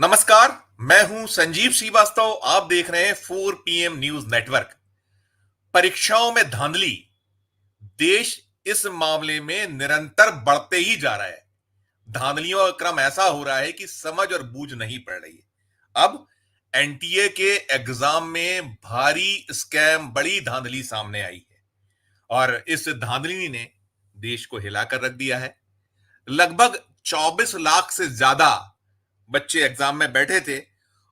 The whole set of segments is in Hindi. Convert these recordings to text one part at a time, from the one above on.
नमस्कार। मैं हूं संजीव श्रीवास्तव। आप देख रहे हैं 4 पीएम न्यूज नेटवर्क। परीक्षाओं में धांधली, देश इस मामले में निरंतर बढ़ते ही जा रहा है। धांधलियों का क्रम ऐसा हो रहा है कि समझ और बूझ नहीं पड़ रही है। अब एनटीए के एग्जाम में भारी स्कैम, बड़ी धांधली सामने आई है और इस धांधली ने देश को हिलाकर रख दिया है। लगभग 24 लाख से ज्यादा बच्चे एग्जाम में बैठे थे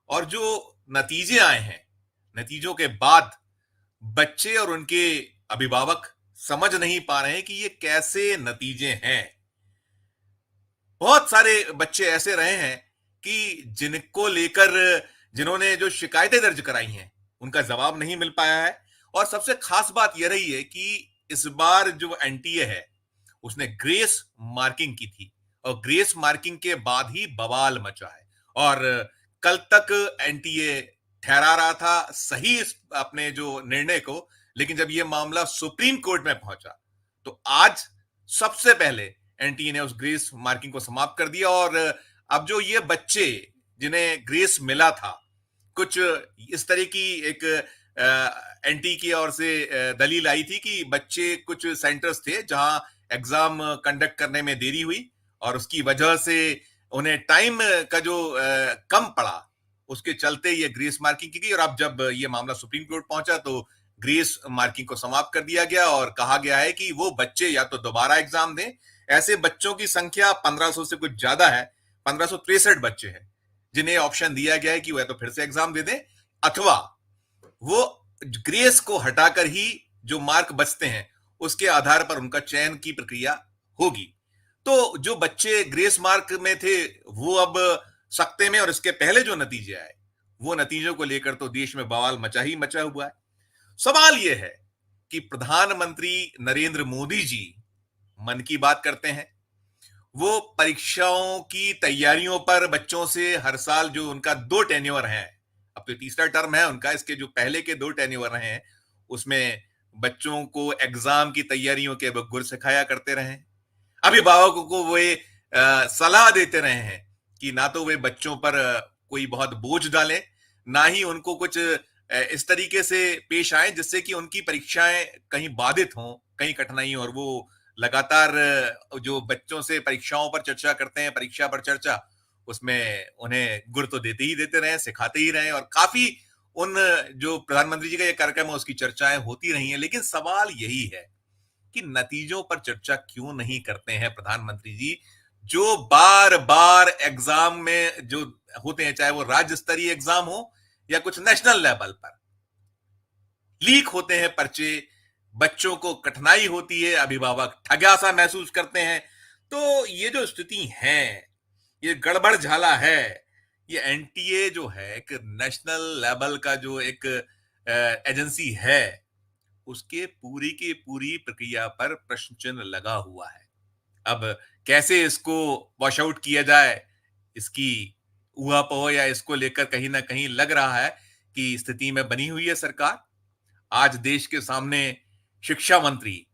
और जो नतीजे आए हैं, नतीजों के बाद बच्चे और उनके अभिभावक समझ नहीं पा रहे हैं कि ये कैसे नतीजे हैं। बहुत सारे बच्चे ऐसे रहे हैं कि जिनको लेकर जिन्होंने जो शिकायतें दर्ज कराई हैं, उनका जवाब नहीं मिल पाया है। और सबसे खास बात यह रही है कि इस बार जो एनटीए है, उसने ग्रेस मार्किंग की थी और ग्रेस मार्किंग के बाद ही बवाल मचा है। और कल तक एनटीए ठहरा रहा था सही अपने जो निर्णय को, लेकिन जब यह मामला सुप्रीम कोर्ट में पहुंचा तो आज सबसे पहले एनटीए ने उस ग्रेस मार्किंग को समाप्त कर दिया। और अब जो ये बच्चे जिन्हें ग्रेस मिला था, कुछ इस तरह की एक एनटी की ओर से दलील आई थी कि बच्चे, कुछ सेंटर्स थे जहां एग्जाम कंडक्ट करने में देरी हुई और उसकी वजह से उन्हें टाइम का जो कम पड़ा, उसके चलते ये ग्रेस मार्किंग की गई। और अब जब ये मामला सुप्रीम कोर्ट पहुंचा तो ग्रेस मार्किंग को समाप्त कर दिया गया और कहा गया है कि वो बच्चे या तो दोबारा एग्जाम दें। ऐसे बच्चों की संख्या 1500 से कुछ ज्यादा है, 1563 बच्चे हैं जिन्हें ऑप्शन दिया गया है कि वो या तो फिर से एग्जाम दे दें अथवा वो ग्रेस को हटाकर ही जो मार्क बचते हैं उसके आधार पर उनका चयन की प्रक्रिया होगी। तो जो बच्चे ग्रेस मार्क में थे वो अब सकते में, और इसके पहले जो नतीजे आए वो नतीजों को लेकर तो देश में बवाल मचा ही मचा हुआ है। सवाल यह है कि प्रधानमंत्री नरेंद्र मोदी जी मन की बात करते हैं, वो परीक्षाओं की तैयारियों पर बच्चों से हर साल, जो उनका 2 टेन्योर है, अब तो तीसरा टर्म है उनका, इसके जो पहले के 2 टेन्योर रहे हैं उसमें बच्चों को एग्जाम की तैयारियों के गुर सिखाया करते रहे हैं। अभिभावकों को वे सलाह देते रहे हैं कि ना तो वे बच्चों पर कोई बहुत बोझ डालें, ना ही उनको कुछ इस तरीके से पेश आए जिससे कि उनकी परीक्षाएं कहीं बाधित हों, कहीं कठिनाई हो। और वो लगातार जो बच्चों से परीक्षाओं पर चर्चा करते हैं, परीक्षा पर चर्चा, उसमें उन्हें गुर तो देते ही देते रहे, सिखाते ही रहे। और काफी उन जो प्रधानमंत्री जी का ये कार्यक्रम है उसकी चर्चाएं होती रही हैं। लेकिन सवाल यही है कि नतीजों पर चर्चा क्यों नहीं करते हैं प्रधानमंत्री जी, जो बार बार एग्जाम में जो होते हैं, चाहे वो राज्य स्तरीय एग्जाम हो या कुछ नेशनल लेवल पर, लीक होते हैं पर्चे, बच्चों को कठिनाई होती है, अभिभावक ठगा सा महसूस करते हैं। तो ये जो स्थिति है, ये गड़बड़ झाला है। ये एनटीए जो है एक नेशनल लेवल का जो एक एजेंसी है, उसके पूरी की पूरी प्रक्रिया पर प्रश्न चिन्ह लगा हुआ है। अब कैसे इसको वॉश आउट किया जाए, इसकी ऊहापोह या इसको लेकर कहीं ना कहीं लग रहा है कि स्थिति में बनी हुई है सरकार। आज देश के सामने शिक्षा मंत्री,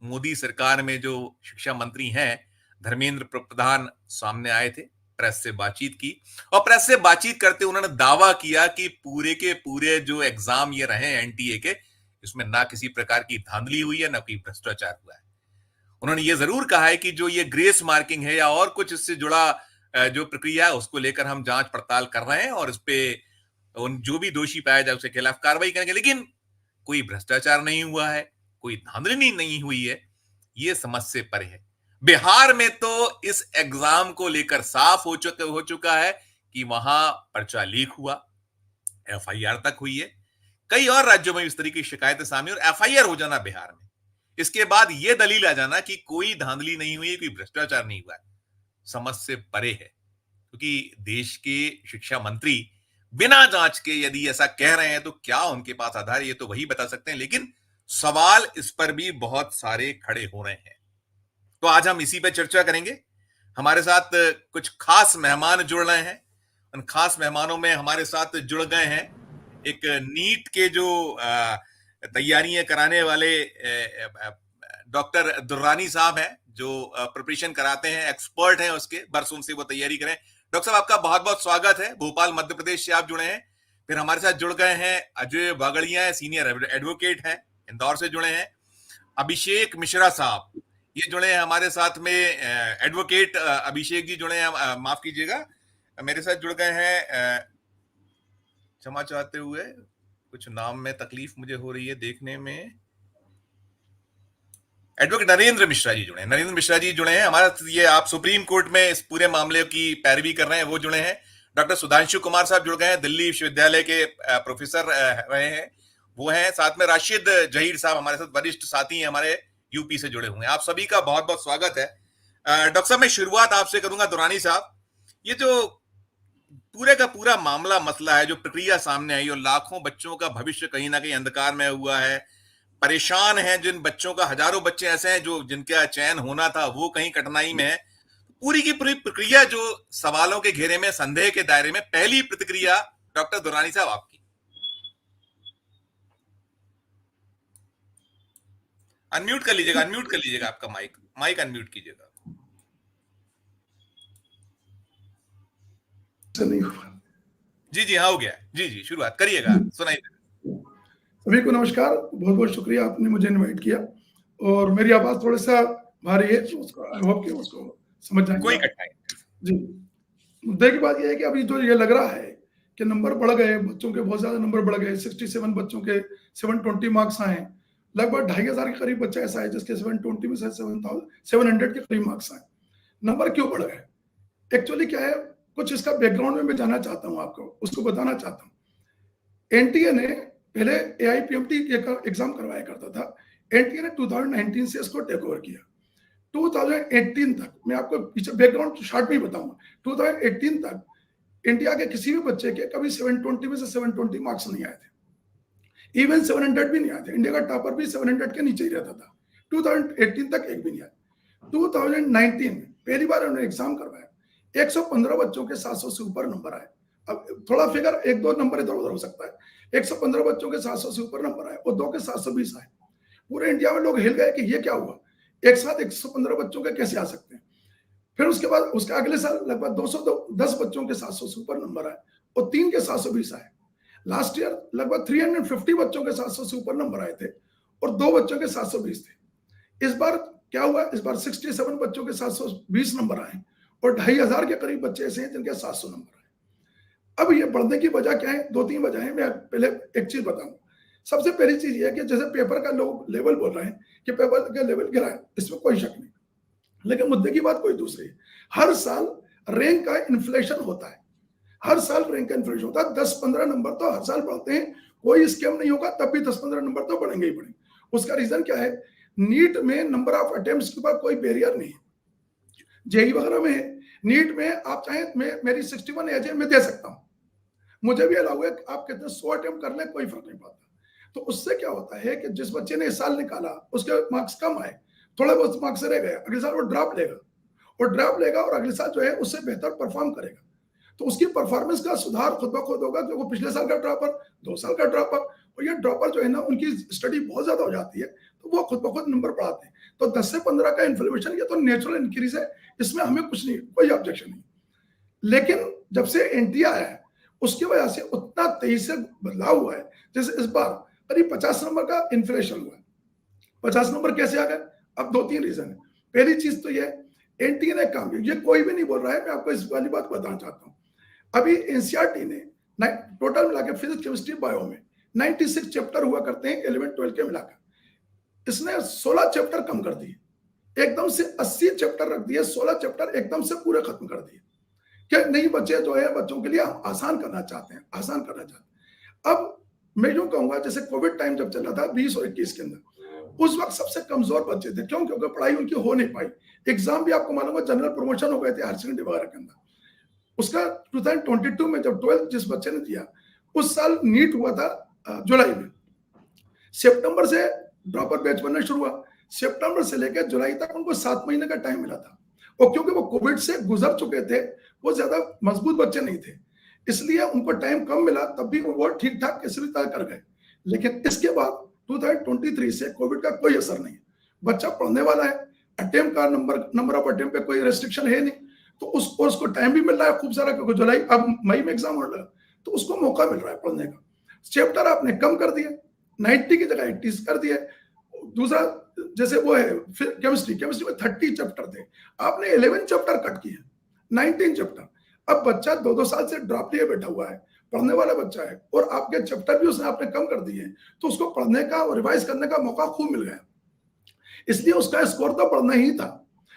मोदी सरकार में जो शिक्षा मंत्री हैं, धर्मेंद्र प्रधान सामने आए थे, प्रेस से बातचीत की और प्रेस से बातचीत करते उन्होंने दावा किया कि पूरे के पूरे जो एग्जाम ये रहे एनटीए के, इसमें ना किसी प्रकार की धांधली हुई है, ना कोई भ्रष्टाचार हुआ है। उन्होंने ये जरूर कहा है कि जो ये ग्रेस मार्किंग है या और कुछ इससे जुड़ा जो प्रक्रिया है उसको लेकर हम जांच पड़ताल कर रहे हैं और इस पे उन जो भी दोषी पाया जाए उसके खिलाफ कार्रवाई करेंगे। लेकिन कोई भ्रष्टाचार नहीं हुआ है, कोई धांधली नहीं हुई है, ये समझ से परे है। बिहार में तो इस एग्जाम को लेकर साफ हो चुका है कि वहां पर्चा लीक हुआ, एफआईआर तक हुई है। कई और राज्यों में इस तरह की शिकायतें सामने और एफआईआर हो जाना बिहार में, इसके बाद यह दलील आ जाना कि कोई धांधली नहीं हुई, कोई भ्रष्टाचार नहीं हुआ है, समझ से परे है। क्योंकि देश के शिक्षा मंत्री बिना जांच के यदि ऐसा कह रहे हैं तो क्या उनके पास आधार, ये तो वही बता सकते हैं। लेकिन सवाल इस पर भी बहुत सारे खड़े हो रहे हैं। तो आज हम इसी पे चर्चा करेंगे। हमारे साथ कुछ खास मेहमान जुड़ रहे हैं। उन खास मेहमानों में हमारे साथ जुड़ गए हैं एक नीट के जो तैयारियां कराने वाले डॉक्टर दुर्रानी साहब हैं, जो प्रिपरेशन कराते हैं, एक्सपर्ट हैं उसके, बरसों से वो तैयारी करें। डॉक्टर साहब आपका बहुत बहुत स्वागत है। भोपाल मध्य प्रदेश से आप जुड़े हैं। फिर हमारे साथ जुड़ गए हैं अजय बागड़िया, सीनियर एडवोकेट हैं, इंदौर से जुड़े हैं। अभिषेक मिश्रा साहब ये जुड़े हैं हमारे साथ में। एडवोकेट अभिषेक जी जुड़े हैं, माफ कीजिएगा, मेरे साथ जुड़ गए हैं। क्षमा चाहते हुए कुछ नाम में तकलीफ मुझे हो रही है देखने में। एडवोकेट नरेंद्र मिश्रा जी जुड़े हैं। नरेंद्र मिश्रा जी जुड़े हैं हमारा, ये आप सुप्रीम कोर्ट में इस पूरे मामले की पैरवी कर रहे हैं, वो जुड़े हैं। डॉक्टर सुधांशु कुमार साहब जुड़ गए हैं, दिल्ली विश्वविद्यालय के प्रोफेसर रहे हैं, वो हैं। साथ में राशिद जहीर साहब हमारे साथ वरिष्ठ साथी हैं, हमारे यूपी से जुड़े हुए हैं। आप सभी का बहुत बहुत स्वागत है। डॉक्टर साहब मैं शुरुआत आपसे करूंगा। दुरानी साहब, ये जो पूरे का पूरा मामला मसला है, जो प्रक्रिया सामने आई और लाखों बच्चों का भविष्य कहीं ना कहीं अंधकार में हुआ है, परेशान हैं जिन बच्चों का, हजारों बच्चे ऐसे हैं जो जिनका चयन होना था वो कहीं कठिनाई में है। पूरी की पूरी प्रक्रिया जो सवालों के घेरे में, संदेह के दायरे में, पहली प्रतिक्रिया डॉक्टर दुरानी साहब आपकी। अनम्यूट कर लीजिएगा, अनम्यूट कर लीजिएगा आपका माइक, माइक अनम्यूट कीजिएगा। नहीं हुआ। जी जी हाँ हो गया। जी जी शुरुआत करिएगा, सुनाई दे। सभी को नमस्कार, बहुत बहुत शुक्रिया आपने मुझे इनवाइट किया। और मेरी आवाज थोड़ा सा भारी है, उसको आई होप कि उसको समझ जाएंगे। कोई कठिनाई जी। मुद्दे की बात यह है कि अभी जो ये लग रहा है कि नंबर बढ़ गए, बच्चों के बहुत ज्यादा नंबर बढ़ गए। 67 बच्चों के 720 मार्क्स आए। लगभग 2500 के करीब बच्चा ऐसा है जिसके 720 में से 700 के करीब मार्क्स आए। नंबर क्यों बढ़ गए, एक्चुअली क्या है, कुछ इसका बैकग्राउंड में मैं जानना चाहता हूँ, आपको उसको बताना चाहता हूँ। एनटीए ने पहले एआईपीएमटी एग्जाम करवाया करता था। एनटीए ने 2019 से इसको टेक ओवर किया। 2018 तक, मैं आपको पीछे बैकग्राउंड शॉर्ट में बताऊंगा, 2018 तक इंडिया के किसी भी बच्चे के कभी 720 में से 720 मार्क्स नहीं आए थे। इवन 700 भी नहीं आए थे। इंडिया का टॉपर भी 700 के नीचे ही रहता था। 2018 तक एक भी नहीं आया। 2019 में पहली बार उन्होंने एग्जाम करवाया, 115 बच्चों के 700 से ऊपर नंबर आए। अब थोड़ा फिगर एक दो नंबर इधर उधर हो सकता है। 115 बच्चों के 700 से ऊपर नंबर आए और 2 के 720 आए। पूरे इंडिया में लोग हिल गए कि ये क्या हुआ, एक साथ 115 बच्चों के कैसे आ सकते हैं। फिर उसके बाद उसके अगले साल लगभग 210 बच्चों के 700 से ऊपर नंबर आए और 3 के 720 आए। लास्ट ईयर लगभग 350 बच्चों के 700 से ऊपर नंबर आए थे और 2 बच्चों के 720 थे। इस बार क्या हुआ, इस बार 67 बच्चों के 720 नंबर आए और 2500 के करीब बच्चे ऐसे हैं जिनके 700 नंबर आए। अब ये बढ़ने की वजह क्या है, 2-3 वजह है। मैं पहले एक चीज बताऊं। सबसे पहली चीज ये है कि जैसे पेपर का लोग लेवल बोल रहे हैं कि पेपर का लेवल गिरा है, इसमें कोई शक नहीं, लेकिन मुद्दे की बात कोई दूसरी है। हर साल रैंक का इन्फ्लेशन होता है। हर साल रैंक का इन्फ्लेशन होता है। 10-15 नंबर तो हर साल बढ़ते हैं। कोई स्कैम नहीं होगा तब भी 10-15 नंबर तो बढ़ेंगे ही बढ़ेंगे। उसका रीजन क्या है, नीट में नंबर ऑफ अटेम्प्ट्स के बाद कोई बैरियर नहीं है। जेई वगैरह में है, नीट में आप चाहे मेरी 61 एज है, मैं दे सकता हूं, मुझे भी अलाउ है। आप कहते हैं 100 अटेम्प्ट कर ले, कोई फर्क नहीं पड़ता। तो उससे क्या होता है कि जिस बच्चे ने इस साल निकाला उसके मार्क्स कम आए, थोड़े बहुत मार्क्स रह गए, अगले साल वो ड्रॉप लेगा और अगले साल जो है उससे बेहतर परफॉर्म करेगा। तो उसकी परफॉर्मेंस का सुधार खुद ब खुद होगा, क्योंकि पिछले साल का ड्रॉपर, 2 साल का ड्रॉपर, और ये ड्रॉपर जो है ना, उनकी स्टडी बहुत ज्यादा हो जाती है तो वो खुद ब खुद नंबर बढ़ाते हैं। तो 10 से 15 का इन्फ्लेमेशन, ये तो नेचुरल इंक्रीज है, इसमें हमें कुछ नहीं, कोई ऑब्जेक्शन नहीं। लेकिन जब से एनटीए आया है उसकी वजह से उतना तेजी से बदलाव हुआ है। जैसे इस बार करीब 50 नंबर का इन्फ्लेशन हुआ है। 50 नंबर कैसे आ गए, अब 2-3 रीजन है। पहली चीज तो ये एनटीए ने काम किया, ये कोई भी नहीं बोल रहा है, मैं आपको इस वाली बात बताना चाहता हूँ। अभी एनसीईआरटी ने टोटल मिला के फिजिक्स, केमिस्ट्री, बायो में 96 चैप्टर हुआ करते हैं 11-12 के मिलाकर, इसने 16 चैप्टर कम कर दिए, एकदम से 80 चैप्टर रख दिए, 16 चैप्टर एकदम से पूरे खत्म कर दिए। क्या नहीं, बच्चे जो है बच्चों के लिए हम आसान करना चाहते हैं, आसान करना चाहते हैं। अब मैं यूं कहूंगा, जैसे कोविड टाइम जब चल रहा था 20 और 21 के अंदर, उस वक्त सबसे कमजोर बच्चे थे। क्यों? क्योंकि पढ़ाई उनकी हो नहीं पाई। एग्जाम भी आपको मालूम है, जनरल प्रमोशन हो गए थे हायर सेकेंडरी वगैरह के अंदर। उसका 2022 में जब 12th जिस बच्चे ने दिया, उस साल नीट हुआ था जुलाई में, सितंबर से ड्रॉपर बैच बनना शुरू हुआ। सितंबर से लेकर जुलाई तक उनको 7 महीने का टाइम मिला था, और क्योंकि वो कोविड से गुजर चुके थे, वो ज्यादा मजबूत बच्चे नहीं थे, इसलिए उनको टाइम कम मिला, तब भी वो ठीक ठाक कैसे भी तय कर गए। लेकिन इसके बाद 2023 से कोविड का कोई असर नहीं है, बच्चा पढ़ने वाला है। अटेम्प्ट का नंबर ऑफ अटेम्प्ट पे कोई रेस्ट्रिक्शन है नहीं, तो उसको टाइम भी मिल रहा है खूब सारा, क्योंकि जुलाई अब मई में एग्जाम होने लगा, तो उसको मौका मिल रहा है पढ़ने का। चैप्टर आपने कम कर दिया, 90 की जगह 80 कर दिया। दूसरा जैसे वो है फिर केमिस्ट्री में 30 चैप्टर थे, आपने 11 चैप्टर कट किए, 19 चैप्टर। अब बच्चा 2-2 साल से ड्रॉप लिए बैठा हुआ है, पढ़ने वाला बच्चा है, और आपके चैप्टर भी उसने आपने कम कर दिए, तो उसको पढ़ने का और रिवाइज करने का मौका खूब मिल गया। इसलिए उसका स्कोर तो बढ़ना ही था।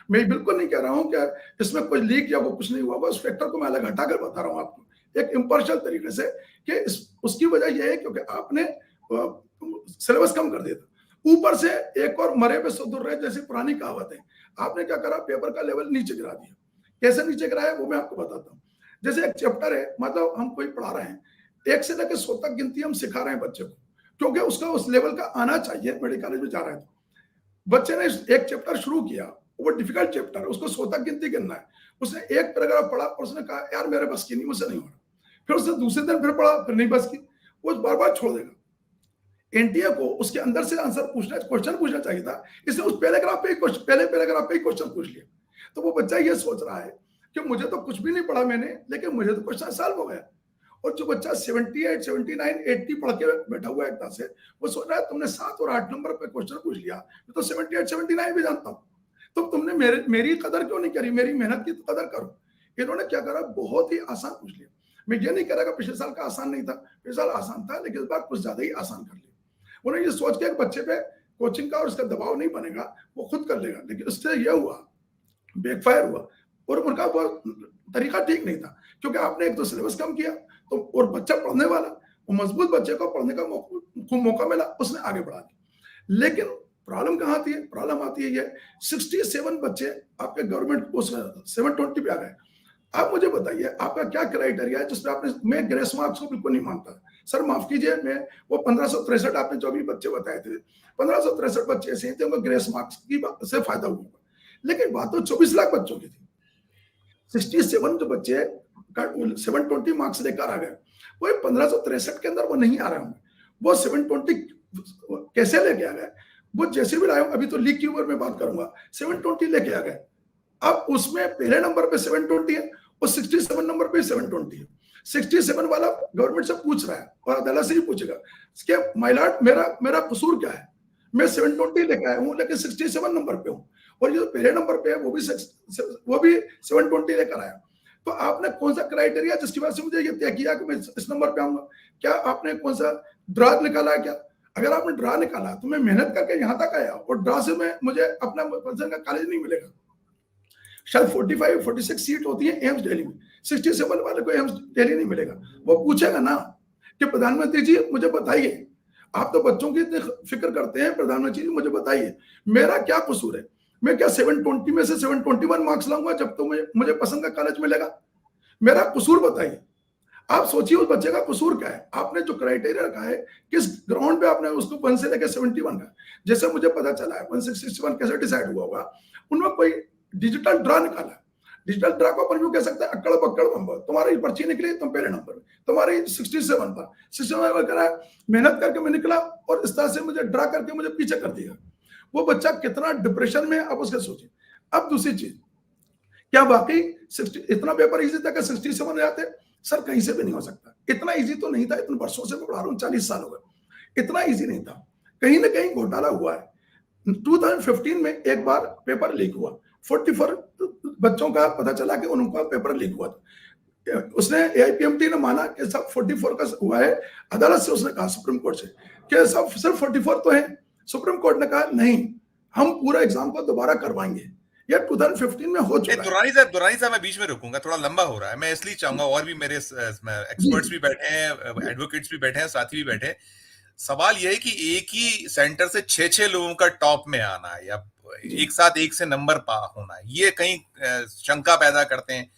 मैं बिल्कुल नहीं कह रहा हूं कि इसमें कोई लीक या वो कुछ नहीं हुआ, उस फैक्टर को मैं अलग हटाकर बता रहा हूं आपको एक इम्पार्शियल तरीके से, कि उसकी वजह यह है क्योंकि आपने सिलेबस कम कर दिया था। ऊपर से एक और मरे पे सुधर रहे जैसी पुरानी कहावत है, आपने क्या करा, पेपर का लेवल नीचे गिरा दिया। कैसे नीचे गिराया वो मैं आपको बताता हूँ। जैसे एक चैप्टर है, मतलब हम कोई पढ़ा रहे हैं, 1 से लेकर 100 तक गिनती हम सिखा रहे हैं बच्चे को, क्योंकि उसका उस लेवल का आना चाहिए, मेडिकल कॉलेज में जा रहा है। बच्चे ने एक चैप्टर शुरू किया, वो डिफिकल्ट चैप्टर है, उसको 100 तक गिनती गिनना है। उसने एक पैराग्राफ पढ़ा और उसने कहा यार मेरे बस की नहीं, मुझसे नहीं हो रहा। फिर उसने दूसरे दिन फिर पढ़ा, फिर नहीं बस की, वो बार बार छोड़ देगा। एनटीए को उसके अंदर से आंसर क्वेश्चन पूछना चाहिए था, इसने उस पहले पैराग्राफ पे ही क्वेश्चन पूछ लिया। तो वो बच्चा ये सोच रहा है कि मुझे तो कुछ भी नहीं पढ़ा मैंने, लेकिन मुझे तो क्वेश्चन सॉल्व हो गया। और जो बच्चा 78, 79, 80 पढ़ के बैठा हुआ है से, वो सोच रहा है तुमने 7 और 8 नंबर पे क्वेश्चन पूछ लिया, मैं तो 78, 79 भी जानता हूँ, तो तुमने मेरी कदर क्यों नहीं करी, मेरी मेहनत की तो कदर करो। इन्होंने क्या करा, बहुत ही आसान पूछ लिया। मैं ये नहीं कह रहा कि पिछले साल का आसान नहीं था, पिछले साल आसान था, लेकिन इस बार कुछ ज्यादा ही आसान कर लिया। उन्हें ये सोच के बच्चे पे कोचिंग का और उसका दबाव नहीं बनेगा, वो खुद कर लेगा, लेकिन उससे यह हुआ, बैकफायर हुआ, और उनका वो तरीका ठीक नहीं था, क्योंकि आपने एक तो सिलेबस कम किया, तो और बच्चा पढ़ने वाला, वो मजबूत बच्चे को पढ़ने का मौका मिला, उसने आगे बढ़ा दिया। लेकिन प्रॉब्लम कहाँ आती है, प्रॉब्लम आती है ये 67 बच्चे आपके गवर्नमेंट उस 720 पे आ गए। आप मुझे बताइए आपका क्या क्राइटेरिया है जिसमें आपने, मैं ग्रेस मार्क्स को बिल्कुल नहीं मानता सर, माफ कीजिए, मैं वो 1563 आपने जो भी बच्चे बताए थे, 1563 बच्चे ऐसे थे, उनको ग्रेस मार्क्स की से फायदा हुआ, लेकिन बात तो 24 लाख बच्चों की थी। 67 जो बच्चे 720 मार्क्स लेकर आ गए, वो 1563 के अंदर वो नहीं आ रहे होंगे, वो 720 कैसे लेके आ गए, वो जैसे भी लाए, अभी तो लीग की ऊपर में बात करूंगा, 720 लेके आ गए। अब उसमें पहले नंबर पे 720 है और 67 नंबर पे 720 है। 67 वाला गवर्नमेंट से पूछ रहा है और अदालत से ही पूछेगा कि माय लॉर्ड मेरा कसूर क्या है, मैं 720 लेके आया हूँ लेकिन 67 नंबर पे हूँ, और जो पहले नंबर पे है वो भी 720 लेकर आया। तो आपने कौन सा क्राइटेरिया जिसकी वजह से मुझे ये तय किया कि मैं इस नंबर पे आऊंगा? क्या आपने कौन सा ड्रा निकाला है क्या? अगर आपने ड्रा निकाला तो मैं मेहनत करके यहाँ तक आया, और ड्रा से मैं मुझे अपना पसंद का कॉलेज नहीं मिलेगा। शायद 45, 46 सीट होती है एम्स दिल्ली में, 67 वाले को एम्स दिल्ली नहीं मिलेगा। वो पूछेगा ना कि प्रधानमंत्री जी मुझे बताइए, आप तो बच्चों की इतनी फिक्र करते हैं, प्रधानमंत्री जी मुझे बताइए मेरा क्या कसूर है, मैं क्या 720 में से 721 मार्क्स लाऊंगा जब तो मुझे पसंद का कॉलेज मिलेगा? मेरा कसूर बताइए। आप सोचिए उस बच्चे का कसूर क्या है। आपने जो क्राइटेरिया रखा है, किस ग्राउंड पे आपने उसको 1 से लेकर 71 का, जैसे मुझे पता चला है 161 कैसे डिसाइड हुआ होगा, उनमें कोई डिजिटल ड्रा निकाला। डिजिटल ड्रा को अपन यूं कह सकते हैं अक्कड़ बक्कड़ नंबर, तुम्हारी पर्ची निकली तुम पहले नंबर में, तुम्हारी 67 पर 67 पर करा, मेहनत करके मैं निकला और इस तरह से मुझे ड्रा करके मुझे पीछे कर दिया। वो बच्चा कितना डिप्रेशन में, आप उसके सोचिए। अब दूसरी चीज, क्या वाकई इतना पेपर इजी था कि 67 जाते? सर कहीं से भी नहीं हो सकता, इतना इजी तो नहीं था, इतने वर्षों से मैं पढ़ा रहा हूँ, 40 साल हो गए, इतना इजी नहीं था, कहीं ना कहीं घोटाला हुआ है। 2015 में एक बार पेपर लीक हुआ, 44 बच्चों का पता चला कि उनका पेपर लीक हुआ था। उसने एआईपीएमटी ने माना कि सब 44 का हुआ है, अदालत से उसने कहा सुप्रीम कोर्ट से कि सब सिर्फ 44 तो है। सुप्रीम कोर्ट ने कहा नहीं, हम पूरा एग्जाम को दोबारा करवाएंगे। ये 2015 में हो चुका है। दुरानी साहब मैं बीच में रुकूंगा, थोड़ा लंबा हो रहा है, मैं इसलिए चाहूंगा, और भी मेरे एक्सपर्ट्स भी बैठे हैं, एडवोकेट्स भी बैठे हैं, साथी भी बैठे हैं। सवाल यह है कि एक ही सेंटर से 6-6 लोगों का टॉप में आना है, या एक साथ एक से नंबर पा होना, ये कहीं शंका पैदा करते हैं।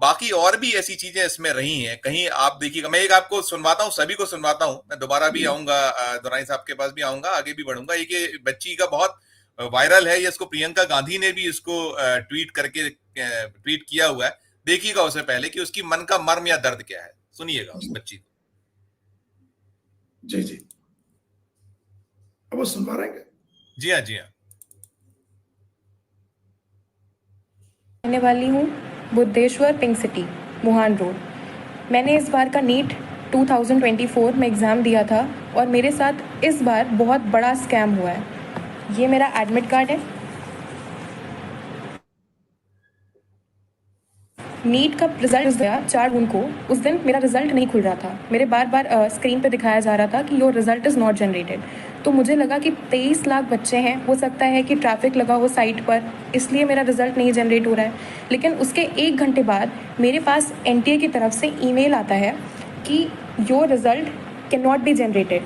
बाकी और भी ऐसी चीजें इसमें रही हैं, कहीं आप देखिएगा, मैं एक आपको सुनवाता हूँ, सभी को सुनवाता हूँ, मैं दोबारा भी आऊंगा, दुरानी साहब के पास भी आऊंगा, आगे भी बढ़ूंगा। एक बच्ची का बहुत वायरल है ये, इसको प्रियंका गांधी ने भी इसको ट्वीट किया हुआ है, देखिएगा उससे पहले कि उसकी मन का मर्म या दर्द क्या है, सुनिएगा उस बच्ची को। जी जी, अब वो सुनवा रहे हैं? जी हाँ, जी हाँ। रहने वाली हूँ बुद्धेश्वर पिंक सिटी, मुहान रोड। मैंने इस बार का नीट 2024 में एग्ज़ाम दिया था और मेरे साथ इस बार बहुत बड़ा स्कैम हुआ है। ये मेरा एडमिट कार्ड है। नीट का रिजल्ट गया 4 जून को। उस दिन मेरा रिजल्ट नहीं खुल रहा था। मेरे बार बार स्क्रीन पे दिखाया जा रहा था कि your result is not generated. तो मुझे लगा कि 23 लाख बच्चे हैं, हो सकता है कि ट्रैफिक लगा हो साइट पर, इसलिए मेरा रिजल्ट नहीं जनरेट हो रहा है। लेकिन उसके 1 घंटे बाद मेरे पास एनटीए की तरफ से ईमेल आता है कि your result can not be generated,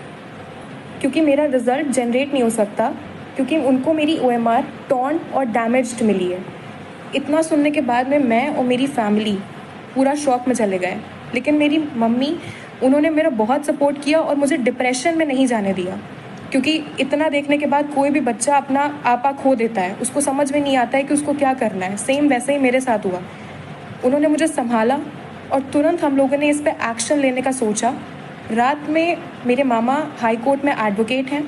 क्योंकि मेरा रिजल्ट जनरेट नहीं हो सकता, क्योंकि उनको मेरी OMR टॉर्न और डैमेज्ड मिली है। इतना सुनने के बाद में मैं और मेरी फैमिली पूरा शॉक में चले गए। लेकिन मेरी मम्मी, उन्होंने मेरा बहुत सपोर्ट किया और मुझे डिप्रेशन में नहीं जाने दिया, क्योंकि इतना देखने के बाद कोई भी बच्चा अपना आपा खो देता है, उसको समझ में नहीं आता है कि उसको क्या करना है। सेम वैसे ही मेरे साथ हुआ। उन्होंने मुझे संभाला और तुरंत हम लोगों ने इस पर एक्शन लेने का सोचा। रात में मेरे मामा हाई कोर्ट में एडवोकेट हैं।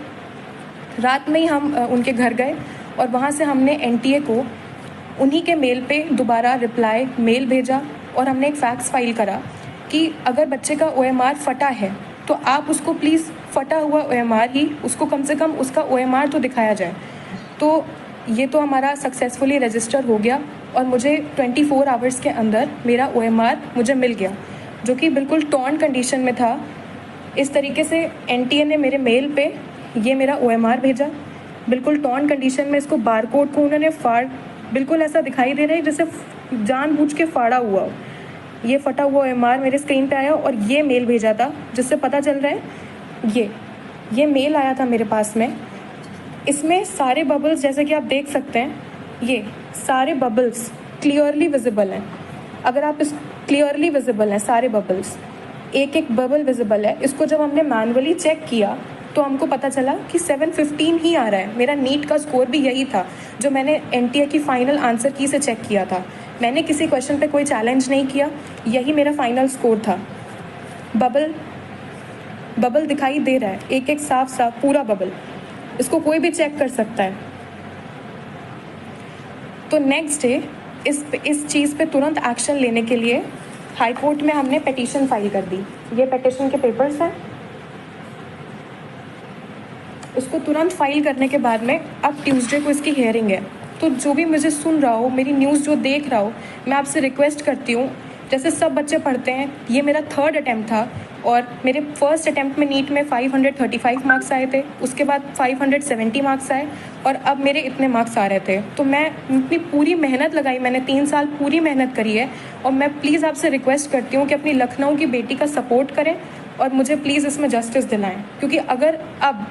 रात में ही हम उनके घर गए और वहाँ से हमने एनटीए को उन्हीं के मेल पे दोबारा रिप्लाई मेल भेजा और हमने एक फैक्स फाइल करा कि अगर बच्चे का OMR फटा है तो आप उसको प्लीज़ फटा हुआ OMR ही, उसको कम से कम उसका OMR तो दिखाया जाए। तो ये तो हमारा सक्सेसफुली रजिस्टर हो गया और मुझे 24 आवर्स के अंदर मेरा OMR मुझे मिल गया, जो कि बिल्कुल टॉर्न कंडीशन में था। इस तरीके से एनटीए ने मेरे मेल पे ये मेरा OMR भेजा, बिल्कुल टॉर्न कंडीशन में। इसको बारकोड को उन्होंने बिल्कुल ऐसा दिखाई दे रहा है जैसे जानबूझ के फाड़ा हुआ हो। ये फटा हुआ OMR मेरे स्क्रीन पे आया और ये मेल भेजा था, जिससे पता चल रहा है ये मेल आया था मेरे पास में। इसमें सारे बबल्स, जैसे कि आप देख सकते हैं, ये सारे बबल्स क्लियरली विजिबल हैं। अगर आप इस क्लियरली विजिबल हैं सारे बबल्स, एक एक बबल विजिबल है। इसको जब हमने मैनुअली चेक किया तो हमको पता चला कि 715 ही आ रहा है। मेरा नीट का स्कोर भी यही था जो मैंने एनटीए की फाइनल आंसर की से चेक किया था। मैंने किसी क्वेश्चन पे कोई चैलेंज नहीं किया, यही मेरा फाइनल स्कोर था। बबल दिखाई दे रहा है, एक एक साफ साफ पूरा बबल, इसको कोई भी चेक कर सकता है। तो नेक्स्ट डे इस चीज़ पे तुरंत एक्शन लेने के लिए हाई कोर्ट में हमने पिटीशन फाइल कर दी। ये पिटीशन के पेपर्स हैं। उसको तुरंत फाइल करने के बाद में अब ट्यूसडे को इसकी हियरिंग है। तो जो भी मुझे सुन रहा हो, मेरी न्यूज़ जो देख रहा हो, मैं आपसे रिक्वेस्ट करती हूँ, जैसे सब बच्चे पढ़ते हैं, ये मेरा 3rd अटैम्प्ट था और मेरे फर्स्ट अटैम्प्ट में नीट में 535 मार्क्स आए थे, उसके बाद 570 मार्क्स आए और अब मेरे इतने मार्क्स आ रहे थे। तो मैं अपनी पूरी मेहनत लगाई, मैंने 3 साल पूरी मेहनत करी है और मैं प्लीज़ आपसे रिक्वेस्ट करती हूँ कि अपनी लखनऊ की बेटी का सपोर्ट करें और मुझे प्लीज़ इसमें जस्टिस दिलाएं, क्योंकि अगर अब